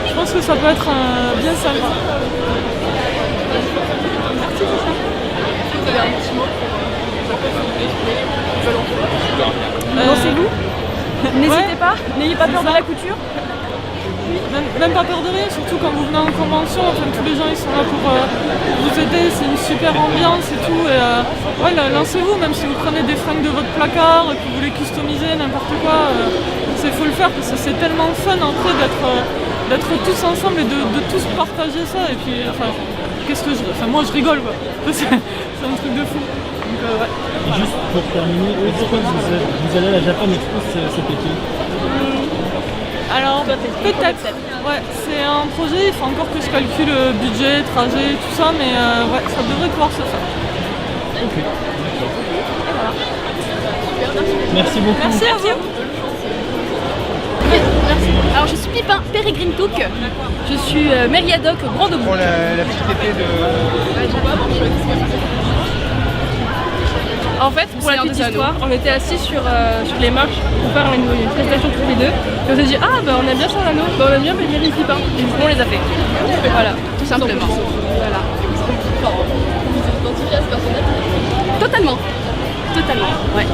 je pense que ça peut être bien sympa. Merci pour ça. Vous avez un petit mot pour lancez-vous, n'hésitez pas, n'ayez pas peur de la couture. Même pas peur de rien, surtout quand vous venez en convention, enfin, tous les gens ils sont là pour vous aider, c'est une super ambiance et tout. Et, ouais, lancez-vous, même si vous prenez des fringues de votre placard, que vous voulez customiser, n'importe quoi, faut le faire parce que c'est tellement fun en fait d'être tous ensemble et de tous partager ça. Et puis, enfin, moi je rigole quoi, c'est un truc de fou. Donc, ouais. Et juste pour terminer, pourquoi vous allez à la Japan Expo cet été? Alors peut-être, ouais, c'est un projet, il faut encore que je calcule le budget, trajet, tout ça, mais ouais, ça devrait pouvoir se faire. Ok, d'accord. Merci beaucoup. Merci à vous. Merci. Alors je suis Pipin Peregrine Touk, je suis Mériadoc Grand Debout. Pour la petite épée de... En fait, pour la petite histoire, on était assis sur les marches pour faire une prestation tous les deux. Et on s'est dit, ah bah on aime bien ça l'anneau, bah on aime bien Peregrine Pipin. Et du coup on les a fait. Voilà, tout simplement. Voilà. Vous êtes identifié à ce personnage? Totalement. Totalement, ouais.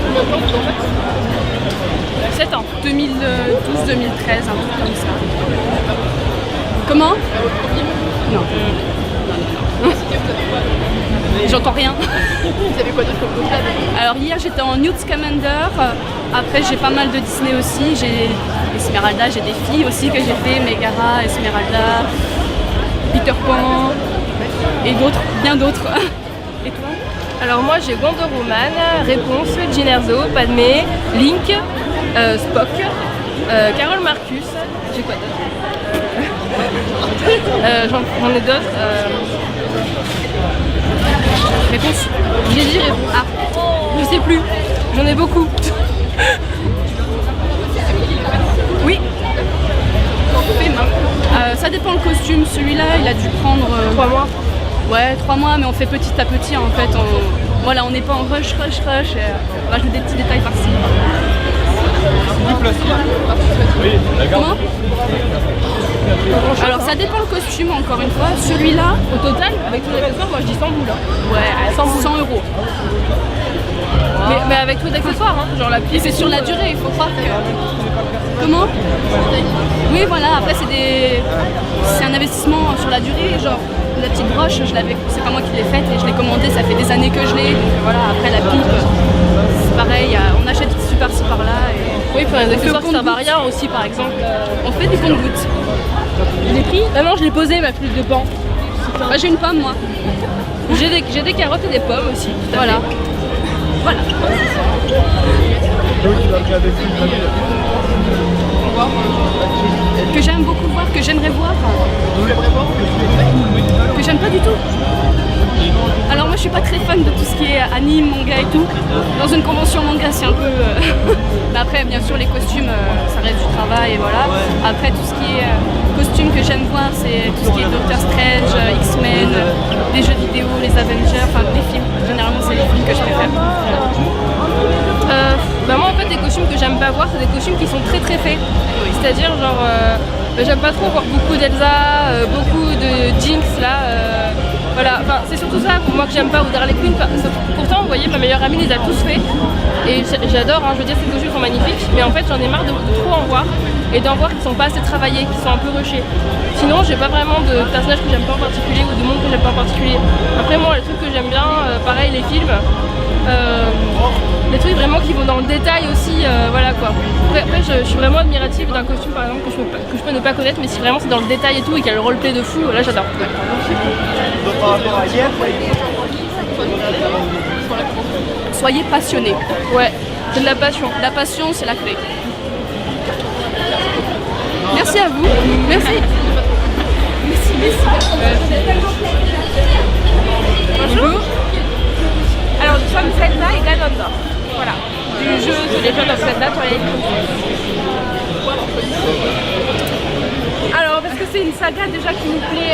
Combien de temps vous en faites? 7 ans. 2012-2013, un truc comme ça. Comment? Non. J'entends rien. Vous avez quoi d'autre comme cosplay? Alors hier j'étais en Newt Scamander, après j'ai pas mal de Disney aussi, j'ai Esmeralda, j'ai des filles aussi que j'ai fait, Megara, Esmeralda, Peter Pan et d'autres, bien d'autres. Et toi? Alors moi j'ai Wonder Woman, Réponse, Jyn Erso, Padmé, Link, Spock, Carol Marcus, j'ai quoi d'autre? J'en ai d'autres. Réponse. J'ai dit réponse. Ah, je sais plus. J'en ai beaucoup. Oui. Ça dépend le costume. Celui-là, il a dû prendre 3 mois. Ouais, 3 mois, mais on fait petit à petit en fait. Voilà, on n'est pas en rush. Et, on rajoute des petits détails par-ci. Comment? Alors ça dépend le costume encore une fois. Celui-là, au total, avec tous les accessoires, moi je dis 100 boules. Ouais, 100 euros. Mais avec tous les accessoires, hein, genre la pièce. C'est sur la durée, il faut croire que... Comment? Oui voilà, après c'est un investissement sur la durée, genre la petite broche, c'est pas moi qui l'ai faite et je l'ai commandée, ça fait des années que je l'ai, donc voilà, après la pipe, c'est pareil, on achète ici par-ci par-là. Et... Oui, pour les accessoires qui servent à rien aussi par exemple. On fait des comptes-gouttes. Je l'ai pris? Ah non, je l'ai posé ma flûte de pan. Bah, j'ai une pomme moi. J'ai des carottes et des pommes aussi. Voilà. Voilà. Que j'aime beaucoup voir, que j'aimerais voir. Que j'aime pas du tout. Alors moi je suis pas très fan de tout ce qui est anime, manga et tout. Dans une convention manga c'est un peu... Mais après bien sûr les costumes ça reste du travail et voilà. Après tout ce qui est costumes que j'aime voir c'est tout ce qui est Doctor Strange, X-Men, les jeux vidéo, les Avengers, enfin les films. Généralement c'est les films que je préfère. Bah moi en fait les costumes que j'aime pas voir c'est des costumes qui sont très très faits. C'est-à-dire genre j'aime pas trop voir beaucoup d'Elsa, beaucoup de Jinx là. Voilà, enfin c'est surtout ça pour moi que j'aime pas, ou d'Harley Quinn. Pourtant vous voyez ma meilleure amie les a tous faits. Et j'adore, hein, je veux dire ces costumes sont magnifiques, mais en fait j'en ai marre de trop en voir. Et d'en voir qui sont pas assez travaillés, qui sont un peu rushés. Sinon j'ai pas vraiment de personnages que j'aime pas en particulier ou de monde que j'aime pas en particulier. Après moi les trucs que j'aime bien, pareil les films. Des trucs vraiment qui vont dans le détail aussi, voilà quoi. Après je suis vraiment admirative d'un costume par exemple que je peux ne pas connaître, mais si vraiment c'est dans le détail et tout et qu'il y a le roleplay de fou, là j'adore. Soyez passionnés. Ouais, c'est de la passion. La passion c'est la clé. Merci à vous. Merci. Merci. Bonjour. Alors nous sommes Zelda et Ganondorf. Voilà. Du jeu de Legend of Zelda Twilight Princess. Alors parce que c'est une saga déjà qui nous plaît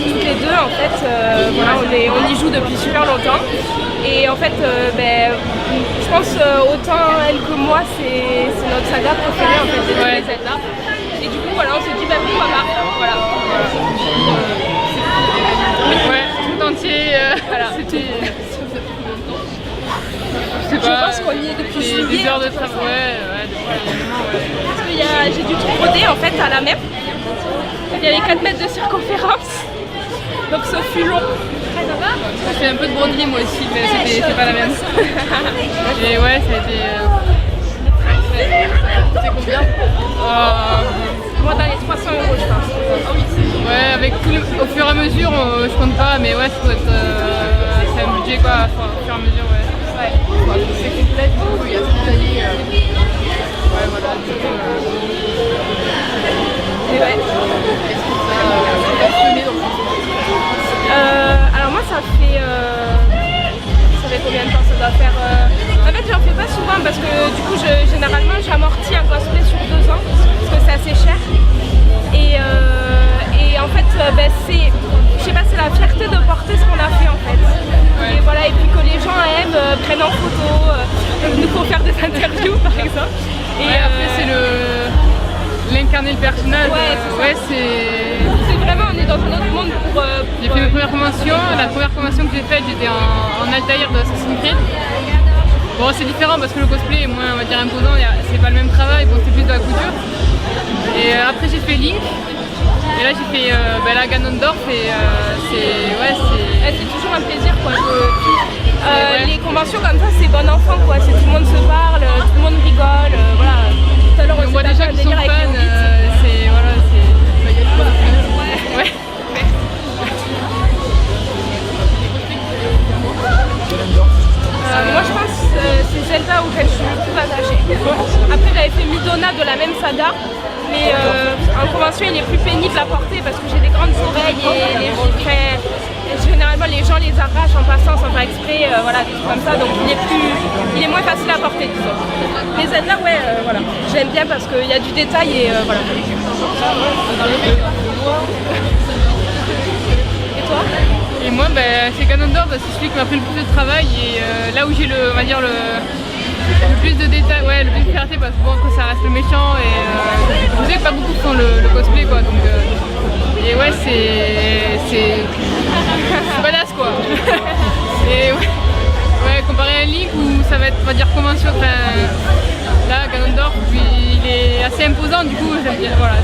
toutes les deux en fait. Voilà, on y joue depuis super longtemps. Et en fait, je pense autant elle que moi c'est notre saga préférée en fait de Zelda. Et du coup voilà, on se dit pourquoi pas. Voilà. Ouais, tout entier. Voilà. C'était. Je pense qu'on y est depuis juillet. Des heures de travail, Parce que j'ai dû tout broder en fait à la MEP. Il y avait 4 mètres de circonférence. Donc ça fut long. J'ai fait un peu de broderie moi aussi, mais c'est pas la même. Et ouais, ça a été... C'était combien Moi dans les 300 € je pense. Ouais, avec au fur et à mesure, je compte pas, mais ouais, ça doit être... c'est un budget quoi, enfin, au fur et à mesure, ouais. Ouais, c'est complet, il y a tout taillé. Ouais, voilà. Et ouais. Alors moi ça fait combien de temps ça doit faire En fait j'en fais pas souvent parce que du coup généralement j'amortis un cosplay sur 2 ans parce que c'est assez cher. Et en fait c'est, je sais pas, c'est la fierté de porter ce qu'on a fait en fait. Et voilà, et puis que les gens aiment, prennent en photo, nous font faire des interviews par exemple. Et après c'est l'incarner le personnage. Ouais, c'est vraiment, on est dans un autre monde pour... J'ai fait mes premières conventions. La première convention que j'ai faite, j'étais en Altaïr de Assassin's Creed. Bon, c'est différent parce que le cosplay est moins, on va dire, imposant, c'est pas le même travail, bon, c'est plus de la couture. Et après j'ai fait Link. Et là j'ai fait la Ganondorf et c'est toujours un plaisir quoi. Les conventions comme ça c'est bon enfant quoi, c'est tout le monde se parle, tout le monde rigole, voilà. Tout à l'heure on voit déjà qu'ils sont fans, c'est voilà, c'est... Ouais. Sada auquel je suis le plus attachée. Après j'avais fait Midona de la même Sada, mais en convention il est plus pénible à porter parce que j'ai des grandes oreilles et généralement les gens les arrachent en passant sans faire exprès, voilà, des trucs comme ça, donc il est moins facile à porter, disons. Mais celle-là, ouais, voilà, j'aime bien parce qu'il y a du détail et voilà. Et toi? Et moi, c'est Ganondorf, c'est celui qui m'a pris le plus de travail et là où j'ai le plus de détails, ouais, le plus de fierté parce que bon, ça reste le méchant et je sais que pas beaucoup font le cosplay quoi, donc et ouais, c'est badass quoi. Et ouais, comparé à Link où ça va être, on va dire, convention, là Ganondorf, puis il est assez imposant, du coup j'aime bien, voilà.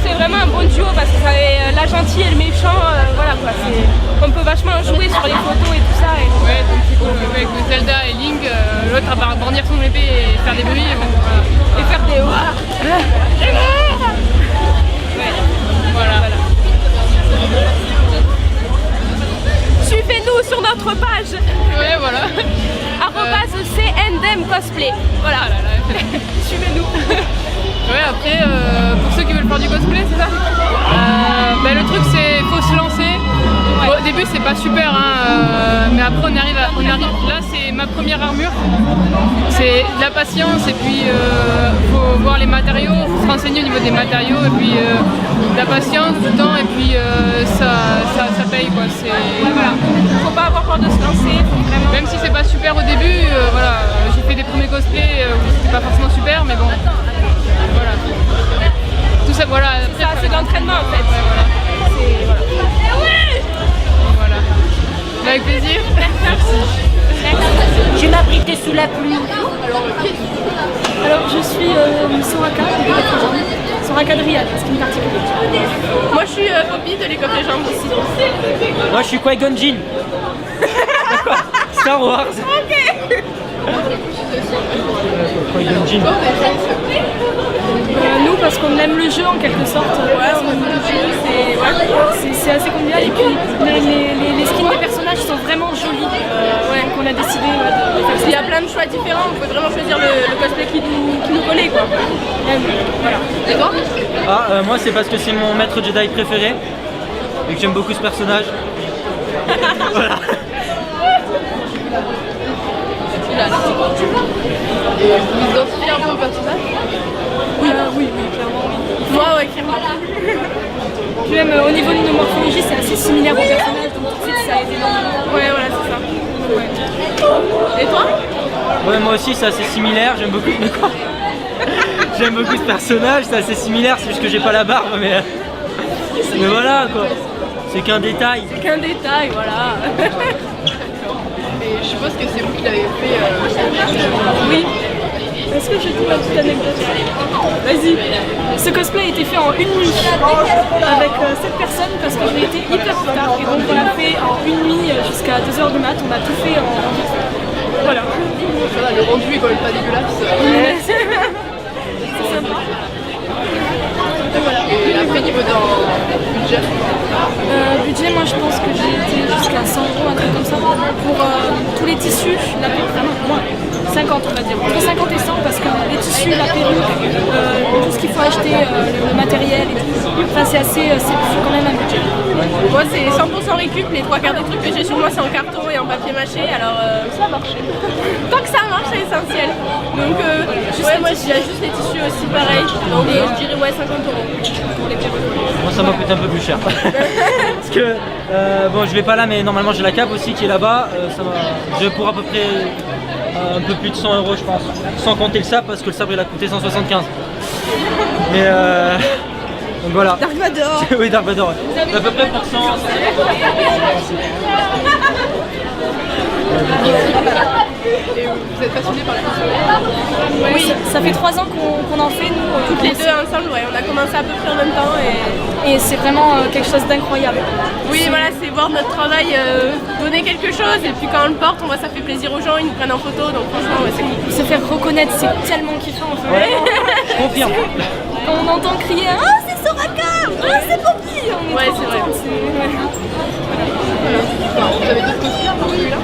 C'est vraiment un bon duo parce que ça est la gentille et le méchant, voilà quoi, on peut vachement jouer sur les photos et tout ça. Ouais, donc c'est cool, avec Zelda et Link, l'autre à part brandir son épée et faire des bruits, bon, voilà. Et faire des voilà. Suivez-nous sur notre page. Ouais, voilà. @CNDM-cosplay. Voilà. Suivez-nous. Ouais, après, pour ceux qui veulent faire du cosplay, c'est ça le truc, c'est faut se lancer. Bon, au début, c'est pas super, hein, mais après, on arrive. Là, c'est ma première armure. C'est de la patience, et puis faut voir les matériaux, faut se renseigner au niveau des matériaux, et puis de la patience, du temps, et puis ça paye, quoi. Voilà. Faut pas avoir peur de se lancer. Vraiment... Même si c'est pas super au début, voilà, j'ai fait des premiers cosplays où c'était pas forcément super, mais bon. Voilà. Tout ça, voilà. Ça, c'est de l'entraînement en fait. Ouais, voilà. Voilà. Voilà. Avec plaisir. Merci. Je m'abritais sous la pluie. Alors je suis Soraka de Riyad, ce qui me particulier. Moi je suis Poppy de League of Legends aussi. Moi je suis Qui-Gon Jinn. Star Wars. Ok. Qui-Gon Jinn. Nous parce qu'on aime le jeu en quelque sorte. Ouais, on aime le jeu, c'est assez convivial et puis les skins des personnages sont vraiment jolis. Qu'on a décidé de faire. Il y a plein de choix différents, on peut vraiment choisir le cosplay qui nous connaît quoi. Voilà. Et toi? Moi c'est parce que c'est mon maître Jedi préféré et que j'aime beaucoup ce personnage. Voilà. Et vous identifiez un peu au personnage? Oui, clairement. Moi, ouais, clairement. Puis même au niveau de nos morphologies, c'est assez similaire au personnage, donc tout de suite ça a été énormément. Ouais, voilà, c'est ça. Ouais. Et toi? Ouais, moi aussi c'est assez similaire, j'aime beaucoup. Mais quoi? J'aime beaucoup ce personnage, c'est assez similaire, c'est juste que j'ai pas la barbe, mais voilà quoi. C'est qu'un détail. C'est qu'un détail, voilà. Et je suppose que c'est vous qui l'avez fait. Oui. Est-ce que je dis ma petite anecdote? Vas-y. Ce cosplay a été fait en une nuit avec 7 personnes parce que j'ai été hyper en retard. Et donc on l'a fait en une nuit jusqu'à 2h du mat. On a tout fait en... Voilà. Le rendu est quand même pas dégueulasse. C'est sympa. Voilà. Et après, niveau budget budget, moi je pense que j'ai été jusqu'à 100 €, un truc comme ça, pour tous les tissus, la perruque, moins 50 on va dire, entre 50 et 100 parce que les tissus, la perruque, tout ce qu'il faut acheter, le matériel et tout, enfin c'est quand même un budget. Moi c'est 100% récup, les 3 quarts des trucs que j'ai sur moi c'est en carton et en papier mâché, alors ça marche. Tant que ça marche c'est essentiel. Donc ouais, moi j'ai juste les tissus aussi pareil, donc je dirais ouais 50 € pour les perruques. Moi ça m'a coûté un peu plus cher. Parce que, bon je l'ai pas là mais normalement j'ai la cape aussi qui est là-bas, je pour à peu près un peu plus de 100 € je pense, sans compter le sabre parce que le sabre il a coûté 175. Mais donc voilà. Dark Vador. Oui Dark Vador, ouais. À peu près pour 100. Et vous êtes passionné par la cosplay? Oui, ça fait 3 ans qu'on en fait, nous. Toutes les deux ensemble, ouais. On a commencé à peu près en même temps et c'est vraiment quelque chose d'incroyable. Oui, voilà, c'est voir notre travail donner quelque chose et puis quand on le porte, on voit ça fait plaisir aux gens, ils nous prennent en photo, donc franchement, ouais, c'est cool. Se faire reconnaître, c'est tellement kiffant. Enfin, ouais. Je confirme. Quand on entend crier « Ah, c'est Soraka !»« Ah, c'est Poppy !» Ouais, c'est vrai. Vous avez d'autres costumes pour celui-là?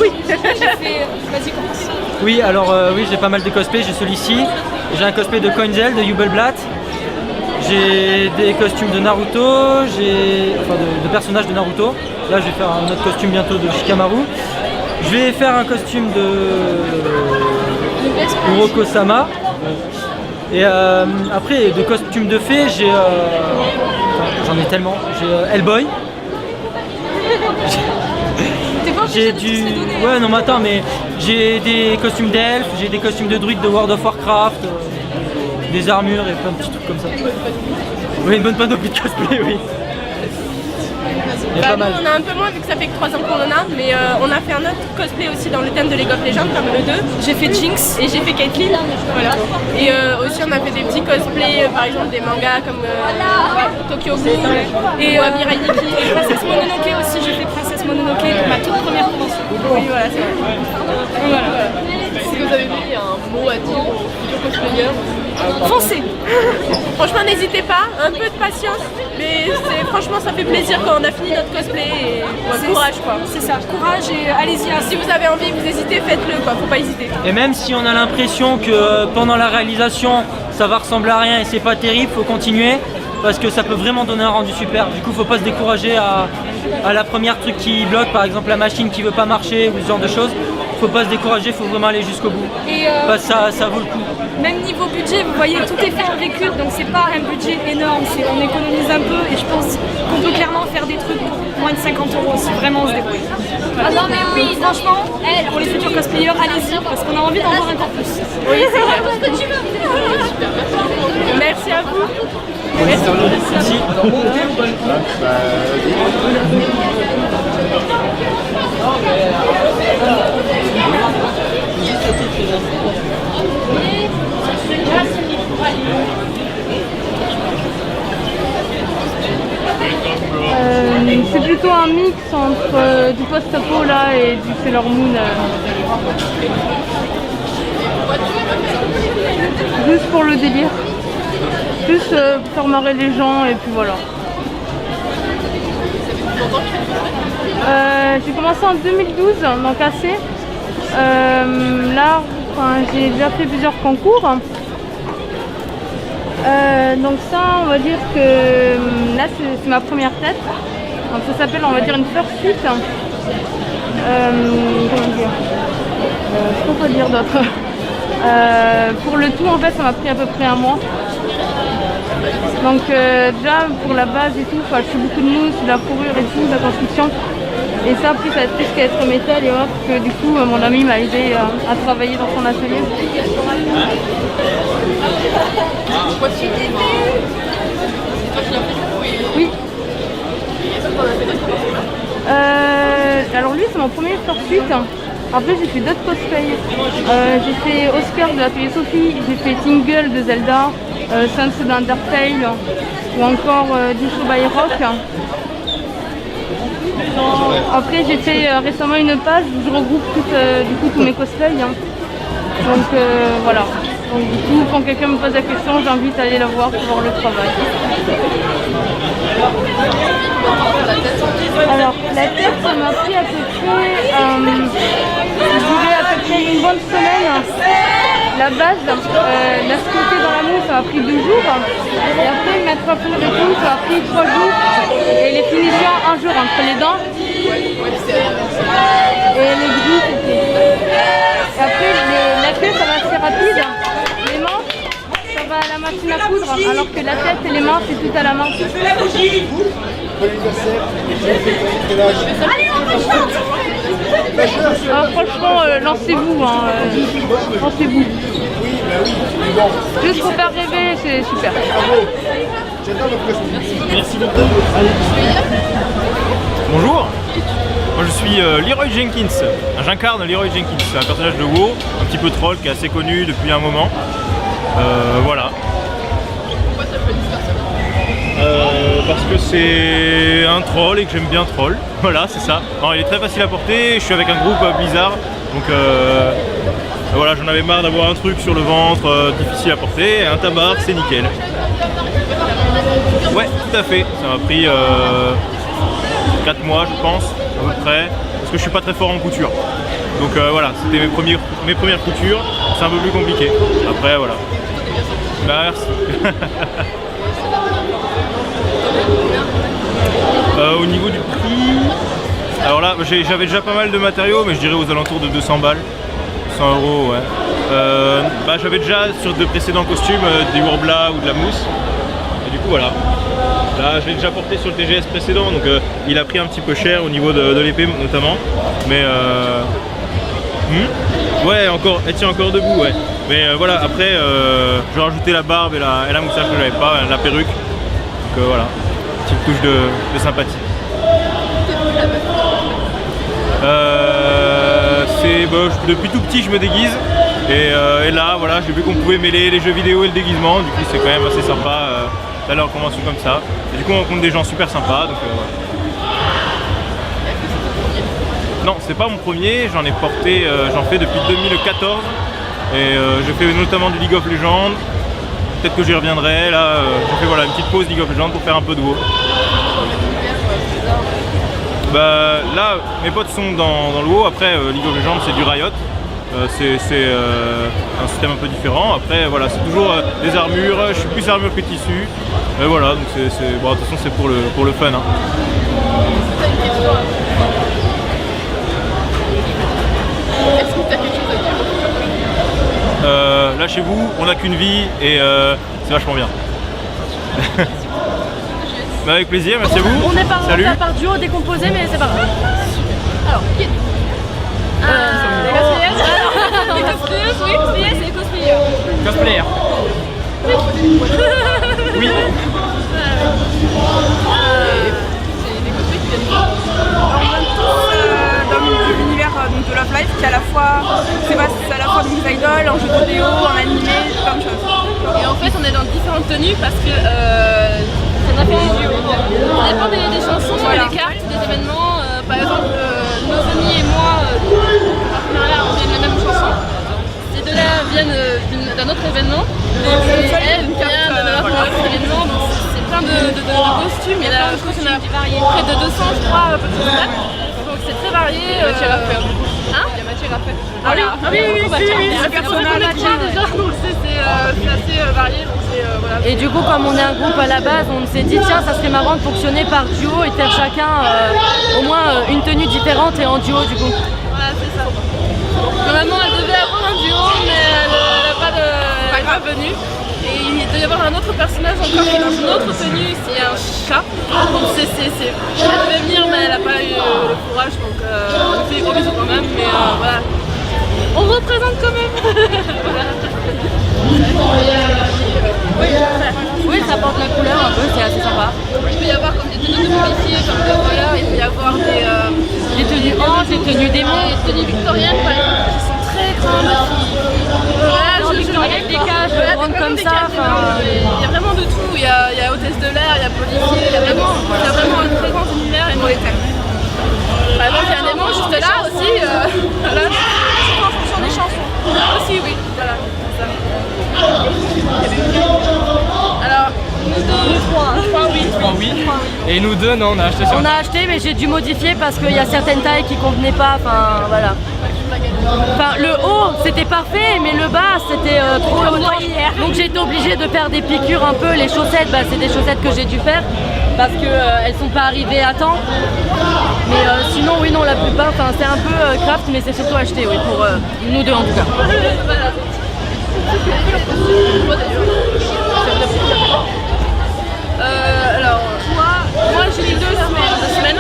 Oui. J'ai fait... Vas-y, commence. Oui, alors oui, j'ai pas mal de cosplays, j'ai celui-ci. J'ai un cosplay de Coinzel, de Yubelblatt. J'ai des costumes de Naruto, de personnages de Naruto. Là, je vais faire un autre costume bientôt de Shikamaru. Je vais faire un costume de Kuroko-sama. Et après, de costumes de fées, j'en ai tellement. J'ai Hellboy. J'ai du... Ouais, non mais attends, mais j'ai des costumes d'elfes, j'ai des costumes de druides de World of Warcraft, des armures et plein de petits trucs comme ça. Oui, une bonne panoplie de cosplay, oui. Bah, nous, on a un peu moins vu que ça fait que 3 ans qu'on en a, mais on a fait un autre cosplay aussi dans le thème de League of Legends, comme le 2. J'ai fait Jinx et j'ai fait Caitlyn, voilà. Et aussi on a fait des petits cosplays, par exemple des mangas comme Tokyo Ghoul et Mirai Nikki. Et Princesse Mononoke aussi, j'ai fait Princesse Mononoke pour ma toute première convention. Oui, voilà, c'est vrai. Voilà. Si vous avez mis un mot à dire aux futurs cosplayers, foncez. Franchement, n'hésitez pas, un peu de patience, mais franchement ça fait plaisir quand on a fini notre cosplay et courage quoi. C'est ça, courage et allez-y. Si vous avez envie, vous hésitez, faites-le quoi, faut pas hésiter. Et même si on a l'impression que pendant la réalisation ça va ressembler à rien et c'est pas terrible, faut continuer parce que ça peut vraiment donner un rendu super. Du coup, faut pas se décourager à la première truc qui bloque, par exemple la machine qui veut pas marcher ou ce genre de choses. Faut pas se décourager, faut vraiment aller jusqu'au bout. Et parce que ça vaut le coup. Même niveau budget, vous voyez, tout est fait en véhicule, donc c'est pas un budget énorme, on économise un peu et je pense qu'on peut clairement faire des trucs pour moins de 50 € si vraiment on se débrouille. Ah non mais oui, franchement, pour les futurs cosplayers, allez-y, parce qu'on a envie d'en voir encore plus. Oui, c'est clair. Tout ce que tu veux. Merci à vous. Merci. C'est plutôt un mix entre du post-apo là et du Sailor Moon. Juste pour le délire. Juste pour faire marrer les gens et puis voilà. J'ai commencé en 2012, donc assez. Là, j'ai déjà fait plusieurs concours. Donc ça, on va dire que là, c'est ma première tête. Donc ça s'appelle, on va dire, une fursuit. Comment dire, je peux pas dire d'autre. Pour le tout, en fait, ça m'a pris à peu près un mois. Donc déjà, pour la base et tout, je fais beaucoup de mousse, de la fourrure et tout, de la construction. Et ça, plus qu'à être métal et autres, que du coup, mon ami m'a aidé à travailler dans son atelier. Oui. Alors lui, c'est mon premier fursuit. Après, j'ai fait d'autres cosplays. J'ai fait Oscar de l'atelier Sophie, j'ai fait Tingle de Zelda, Sans d'Undertale ou encore Disho by Rock. Après, j'ai fait récemment une page où je regroupe tous mes cosplays. Donc voilà. Donc du coup, quand quelqu'un me pose la question, j'invite à aller la voir pour voir le travail. Alors, la tête, ça m'a pris à peu près, je dirais à peu près une bonne semaine. La base, la sculpter dans la mousse, ça m'a pris 2 jours. Et après, mettre à fond et tout, ça m'a pris 3 jours. Et les finitions, 1 jour entre les dents. Et les gris, c'était... Et après, la queue, ça va assez rapide. Les manches, ça va à la machine à coudre, alors que la tête et les manches, c'est tout à la main. Franchement, lancez-vous, lancez-vous. Juste pour faire rêver, c'est super. Merci beaucoup. Bonjour, moi je suis Leroy Jenkins. J'incarne Leroy Jenkins, c'est un personnage de WoW, un petit peu troll qui est assez connu depuis un moment. Voilà. Parce que c'est un troll et que j'aime bien troll. Voilà, c'est ça. Alors, il est très facile à porter, je suis avec un groupe Blizzard, donc voilà, j'en avais marre d'avoir un truc sur le ventre difficile à porter, et un tabard c'est nickel. Ouais, tout à fait, ça m'a pris 4 mois je pense, à peu près, parce que je suis pas très fort en couture. Donc voilà, c'était mes premières coutures, c'est un peu plus compliqué. Après voilà. Bah, merci. Au niveau du prix, alors là j'avais déjà pas mal de matériaux, mais je dirais aux alentours de 200 balles, 100 €, ouais. J'avais déjà sur de précédents costumes des Warbla ou de la mousse, et du coup voilà. Là je l'ai déjà porté sur le TGS précédent, donc il a pris un petit peu cher au niveau de l'épée notamment, mais ouais, encore, elle tient encore debout, ouais. Mais voilà, après je vais rajouter la barbe et la moustache que j'avais pas, la perruque, donc voilà. Petite touche de sympathie. Depuis tout petit je me déguise et là voilà, j'ai vu qu'on pouvait mêler les jeux vidéo et le déguisement, du coup c'est quand même assez sympa d'aller en convention comme ça. Et du coup on rencontre des gens super sympas, donc voilà. Non, c'est pas mon premier, j'en ai porté, j'en fais depuis 2014 et je fais notamment du League of Legends. Peut-être que j'y reviendrai, là je fais voilà, une petite pause League of Legends pour faire un peu de WoW. Là mes potes sont dans le WoW, après League of Legends c'est du Riot, c'est un système un peu différent. Après voilà, c'est toujours des armures, je suis plus armure que tissu, voilà, donc bon, de toute façon c'est pour le fun. Hein. Est-ce que tu as quelque chose à dire? Là chez vous, on n'a qu'une vie et c'est vachement bien. Avec plaisir, merci à vous. On est par duo décomposé, mais c'est pas grave. Alors, qui est les cosplayers, oui, cosplayers, c'est les cosplayers. Cosplayer. Oui. Dans l'univers de Love Live qui est à la fois, c'est à la fois des idoles, en jeu vidéo, en animé, plein de choses. Et en fait on est dans différentes tenues parce que ça dépend des chansons, des cartes, des événements. Par exemple, nos amis et moi, là on vient de la même chanson. Ces deux-là viennent d'un autre événement. Elle vient d'un autre événement. Donc c'est plein de costumes. Et là je crois qu'on a près de 200 je crois petits dates. Donc c'est très varié. Il y a matière à faire. Hein? Il y a matière à faire. Voilà. Le personnage déjà, donc c'est assez varié. Donc voilà. Et du coup, comme on est un groupe à la base, on s'est dit tiens, ça serait marrant de fonctionner par duo et de faire chacun au moins une tenue différente et en duo du coup. Voilà, c'est ça. Normalement, elle devait avoir un duo, mais elle n'est pas venue. Et il doit y avoir un autre personnage encore qui est dans une autre tenue, c'est un chat. Donc elle devait venir, mais elle n'a pas eu le courage, donc on fait des gros bisous quand même, mais voilà. On représente quand même. Oui, ça porte la couleur un peu, c'est assez sympa. Il peut y avoir comme des tenues de policiers, comme de voleurs, il peut y avoir des tenues anges, des tenues démons, des tenues victoriennes par exemple, qui sont très grandes. Avec des cages grandes comme ça. Il y a vraiment de tout, il y a hôtesse de l'air, il y a policier, il y a vraiment un très grand univers et moi les thèmes. Par exemple, il y a un démon juste là aussi, voilà, c'est en fonction des chansons. Aussi, oui, voilà, c'est ça. Alors, nous deux, trois, oui. Et nous deux, non, on a acheté sur. On a acheté, mais j'ai dû modifier parce qu'il y a certaines tailles qui convenaient pas, enfin voilà. Enfin, le haut c'était parfait, mais le bas c'était trop haut. Donc j'ai été obligée de faire des piqûres un peu. Les chaussettes, c'est des chaussettes que j'ai dû faire parce qu'elles sont pas arrivées à temps. Mais sinon, oui, non, la plupart, c'est un peu craft, mais c'est surtout acheté, oui, pour nous deux en tout cas. Alors, moi j'ai mis 2 semaines.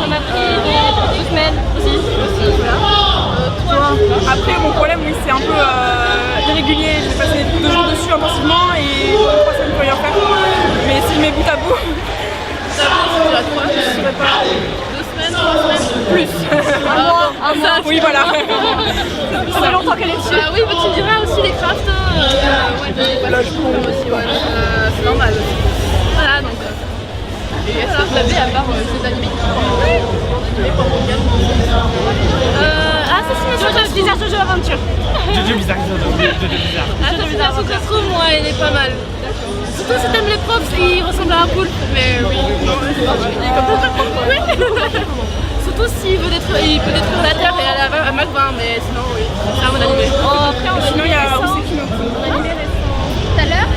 Ça m'a pris 2 semaines aussi, voilà. Après, mon problème, oui, c'est un peu irrégulier. J'ai passé 2 jours dessus intensivement et 3 semaines pour rien faire. Mais si je mets bout à bout, je dirais 3, je ne saurais pas. 2 semaines, 3 semaines, plus. un mois. Oui, voilà. Ça fait longtemps qu'elle est dessus. Oui, mais tu diras aussi les crafts. Là, je prends aussi, ouais. C'est normal aussi. Voilà, donc. Et est-ce que vous avez à part ces animés? Jojo Bizarre Jojo Aventure. Jojo Bizarre. Jojo Bizarre Aventure, moi, il est pas mal. Surtout si t'aimes les profs, il ressemble à un poulpe. Mais oui, non, c'est particulier comme ça. Oui. surtout s'il veut détruire, il peut détruire la Terre et aller à Mach 20, mais sinon oui, c'est un bon animé. Sinon il y a Oseki no Ki. Tout à l'heure.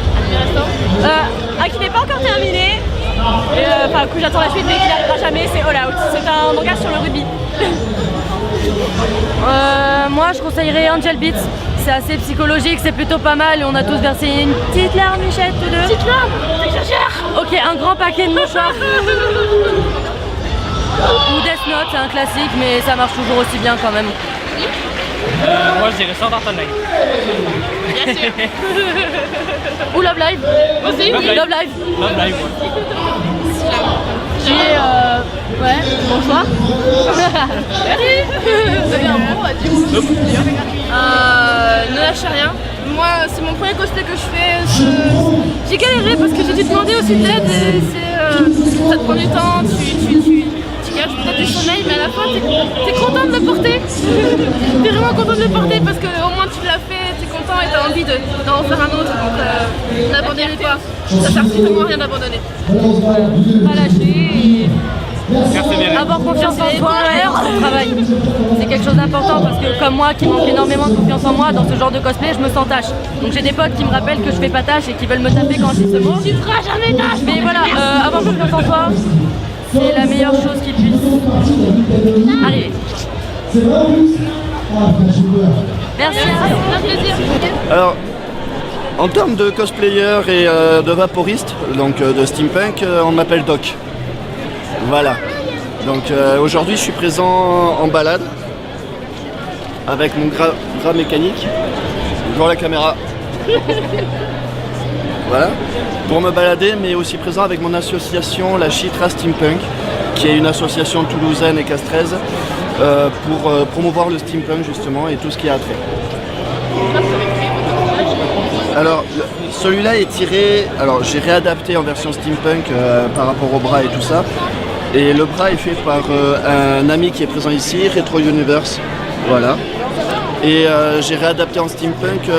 Un qui n'est pas encore terminé, enfin que j'attends la suite mais qui n'arrivera jamais, c'est All Out. C'est un manga sur le rugby. Moi je conseillerais Angel Beats. C'est assez psychologique, c'est plutôt pas mal et on a tous versé une petite larme, Michel, tous deux. Petite larme, t'exagères. Ok, un grand paquet de mouchoirs. Ou Death Note, c'est un classique mais ça marche toujours aussi bien quand même. Moi je dirais Sword Art Online. Bien sûr. Ou Love Live. Aussi. Love Live. Love Live. Et ouais, bonsoir. Vous avez un mot à dire? Ne lâchez rien. Moi, c'est mon premier cosplay que je fais. J'ai galéré parce que j'ai dû demander aussi de l'aide et ça te prend du temps, tu gâches peut-être du sommeil, mais à la fin, t'es content de le porter. T'es vraiment content de le porter parce qu'au moins tu l'as fait, t'es content et t'as envie d'en faire un autre. Donc n'abandonnez pas. Ça sert strictement à rien d'abandonner. Pas lâcher et avoir confiance en soi et en son travail. C'est quelque chose d'important parce que comme moi qui manque énormément de confiance en moi, dans ce genre de cosplay, je me sens tâche. Donc j'ai des potes qui me rappellent que je fais pas tâche et qui veulent me taper quand je dis ce mot. Tu feras jamais tâche. Mais voilà, avoir confiance en soi, c'est la meilleure chose qui puisse arriver. Merci. Un plaisir. Alors, en termes de cosplayer et de vaporiste, donc de steampunk, on m'appelle Doc. Voilà. Donc aujourd'hui je suis présent en balade avec mon gras mécanique devant la caméra. Voilà. Pour me balader, mais aussi présent avec mon association, la Chitra Steampunk, qui est une association toulousaine et castraise pour promouvoir le steampunk justement et tout ce qui a trait. Alors celui-là est tiré, alors j'ai réadapté en version steampunk par rapport au bras et tout ça. Et le bras est fait par un ami qui est présent ici, Retro Universe. Voilà. Et j'ai réadapté en steampunk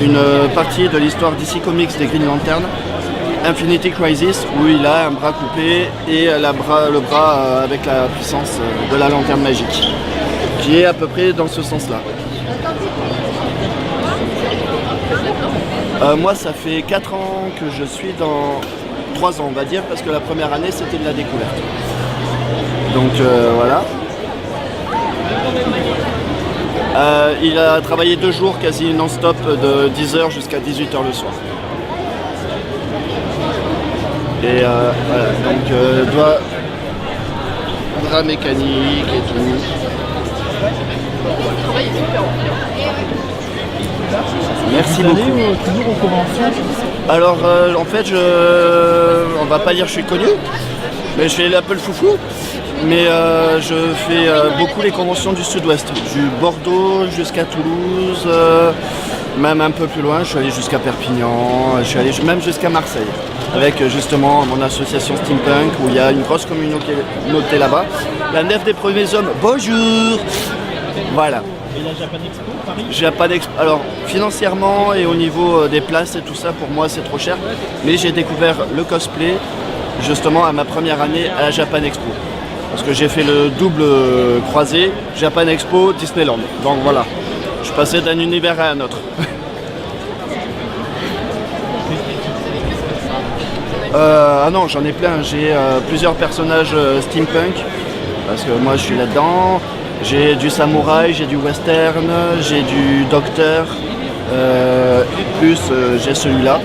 une partie de l'histoire DC Comics des Green Lantern, Infinity Crisis, où il a un bras coupé et le bras avec la puissance de la lanterne magique, qui est à peu près dans ce sens-là. Moi, ça fait 4 ans que je suis dans... 3 ans, on va dire, parce que la première année, c'était de la découverte. Donc, voilà. Il a travaillé 2 jours quasi non-stop de 10h jusqu'à 18h le soir. Et voilà, donc bras mécanique et tout. Merci beaucoup. Toujours aux conventions. Alors en fait on va pas dire que je suis connu, mais je fais un peu le foufou. Mais je fais beaucoup les conventions du sud-ouest, du Bordeaux jusqu'à Toulouse, même un peu plus loin, je suis allé jusqu'à Perpignan, je suis allé même jusqu'à Marseille, avec justement mon association Steampunk où il y a une grosse communauté là-bas. La Nef des Premiers Hommes, bonjour. Voilà. Et la Japan Expo, Paris Japan Expo, alors financièrement et au niveau des places et tout ça, pour moi c'est trop cher, mais j'ai découvert le cosplay justement à ma première année à la Japan Expo. Parce que j'ai fait le double croisé, Japan Expo, Disneyland. Donc voilà, je passais d'un univers à un autre. Ah non, j'en ai plein. J'ai plusieurs personnages steampunk, parce que moi je suis là-dedans. J'ai du samouraï, j'ai du western, j'ai du docteur, plus j'ai celui-là.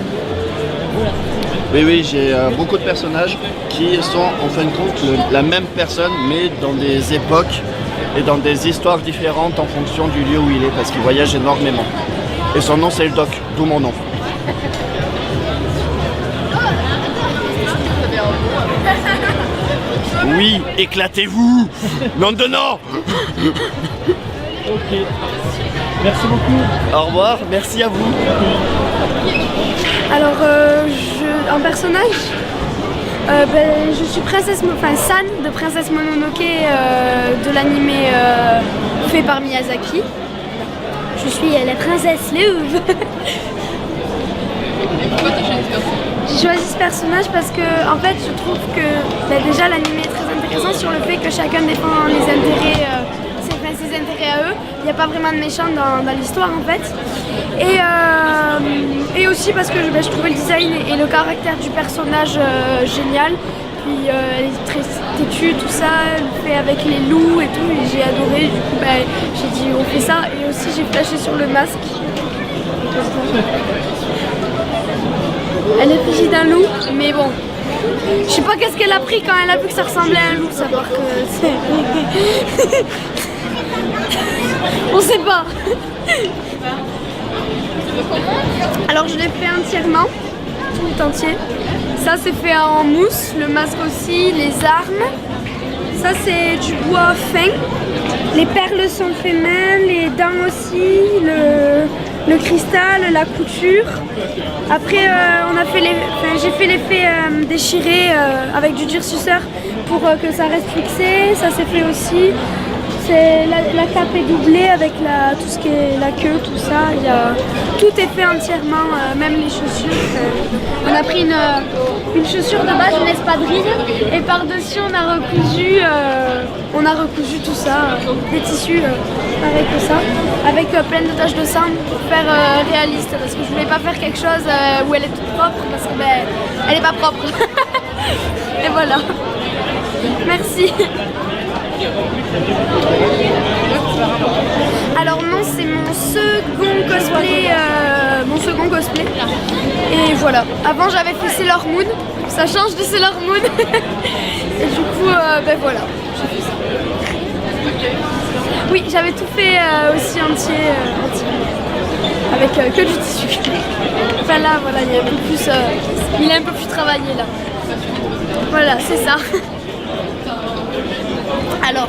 Oui, j'ai beaucoup de personnages qui sont en fin de compte la même personne, mais dans des époques et dans des histoires différentes en fonction du lieu où il est, parce qu'il voyage énormément. Et son nom c'est le Doc, d'où mon nom. Oui, éclatez-vous. Non de non. Ok. Merci beaucoup. Au revoir, merci à vous. Alors, en personnage, je suis San de Princesse Mononoke de l'animé fait par Miyazaki. Je suis la princesse Louve. J'ai choisi ce personnage parce que en fait je trouve que déjà l'anime est très intéressant sur le fait que chacun défend les intérêts, ses intérêts à eux. Il n'y a pas vraiment de méchants dans l'histoire en fait. Et aussi parce que je trouvais le design et le caractère du personnage génial. Puis elle est très têtue, tout ça, elle fait avec les loups et tout, et j'ai adoré. Du coup j'ai dit on fait ça, et aussi j'ai flashé sur le masque. Elle est figée d'un loup, mais bon, je sais pas qu'est-ce qu'elle a pris quand elle a vu que ça ressemblait à un loup, savoir que c'est... On sait pas. Alors je l'ai fait entièrement, tout entier. Ça c'est fait en mousse, le masque aussi, les armes. Ça c'est du bois fin. Les perles sont faites main, les dents aussi, le cristal, la couture. Après j'ai fait l'effet déchiré avec du durcisseur pour que ça reste fixé. Ça c'est fait aussi. La cape est doublée avec tout ce qui est la queue, tout ça. Tout est fait entièrement, même les chaussures. On a pris une chaussure de base, une espadrille, et par-dessus on a recousu tout ça, des tissus pareil que ça, avec plein de taches de sang pour faire réaliste, parce que je voulais pas faire quelque chose où elle est toute propre, parce que elle est pas propre. Et voilà. Merci. Alors non, c'est mon second cosplay, et voilà. Avant j'avais fait Sailor Moon, ça change de Sailor Moon. Et du coup voilà, j'ai fait ça. Oui, j'avais tout fait aussi entier, avec que du tissu. Enfin là, voilà, il est un peu plus travaillé là. Voilà, c'est ça. Alors,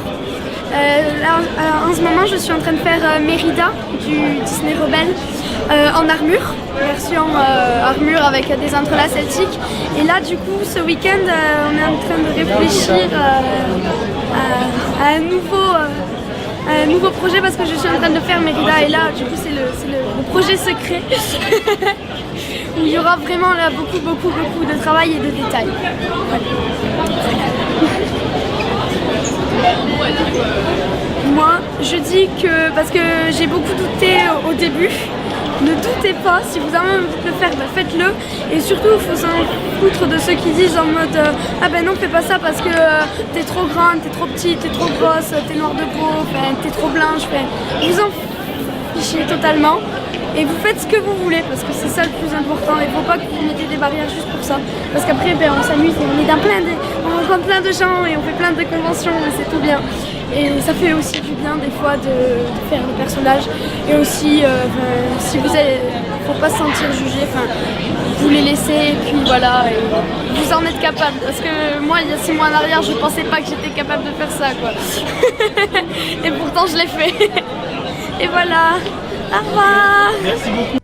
en ce moment je suis en train de faire Mérida du Disney Rebelle en armure, version armure avec des entrelacs celtiques. Et là du coup ce week-end on est en train de réfléchir à un nouveau projet, parce que je suis en train de faire Mérida, et là du coup c'est le projet secret où il y aura vraiment là, beaucoup de travail et de détails. Voilà. Moi, je dis que, parce que j'ai beaucoup douté au début, ne doutez pas, si vous avez envie de le faire, faites-le. Et surtout, il faut s'en foutre de ceux qui disent en mode ah ben non, fais pas ça parce que t'es trop grande, t'es trop petite, t'es trop grosse, t'es noire de peau, t'es trop blanche. Vous en fichez totalement. Et vous faites ce que vous voulez, parce que c'est ça le plus important. Il ne faut pas que vous mettiez des barrières juste pour ça. Parce qu'après, on s'amuse et on rencontre plein de gens et on fait plein de conventions, et c'est tout bien. Et ça fait aussi du bien des fois de faire le personnage. Et aussi, si vous êtes, faut pas se sentir jugé. Vous les laissez, et puis voilà. Et vous en êtes capable. Parce que moi, il y a 6 mois en arrière, je pensais pas que j'étais capable de faire ça, quoi. Et pourtant, je l'ai fait. Et voilà. Au revoir. Merci beaucoup.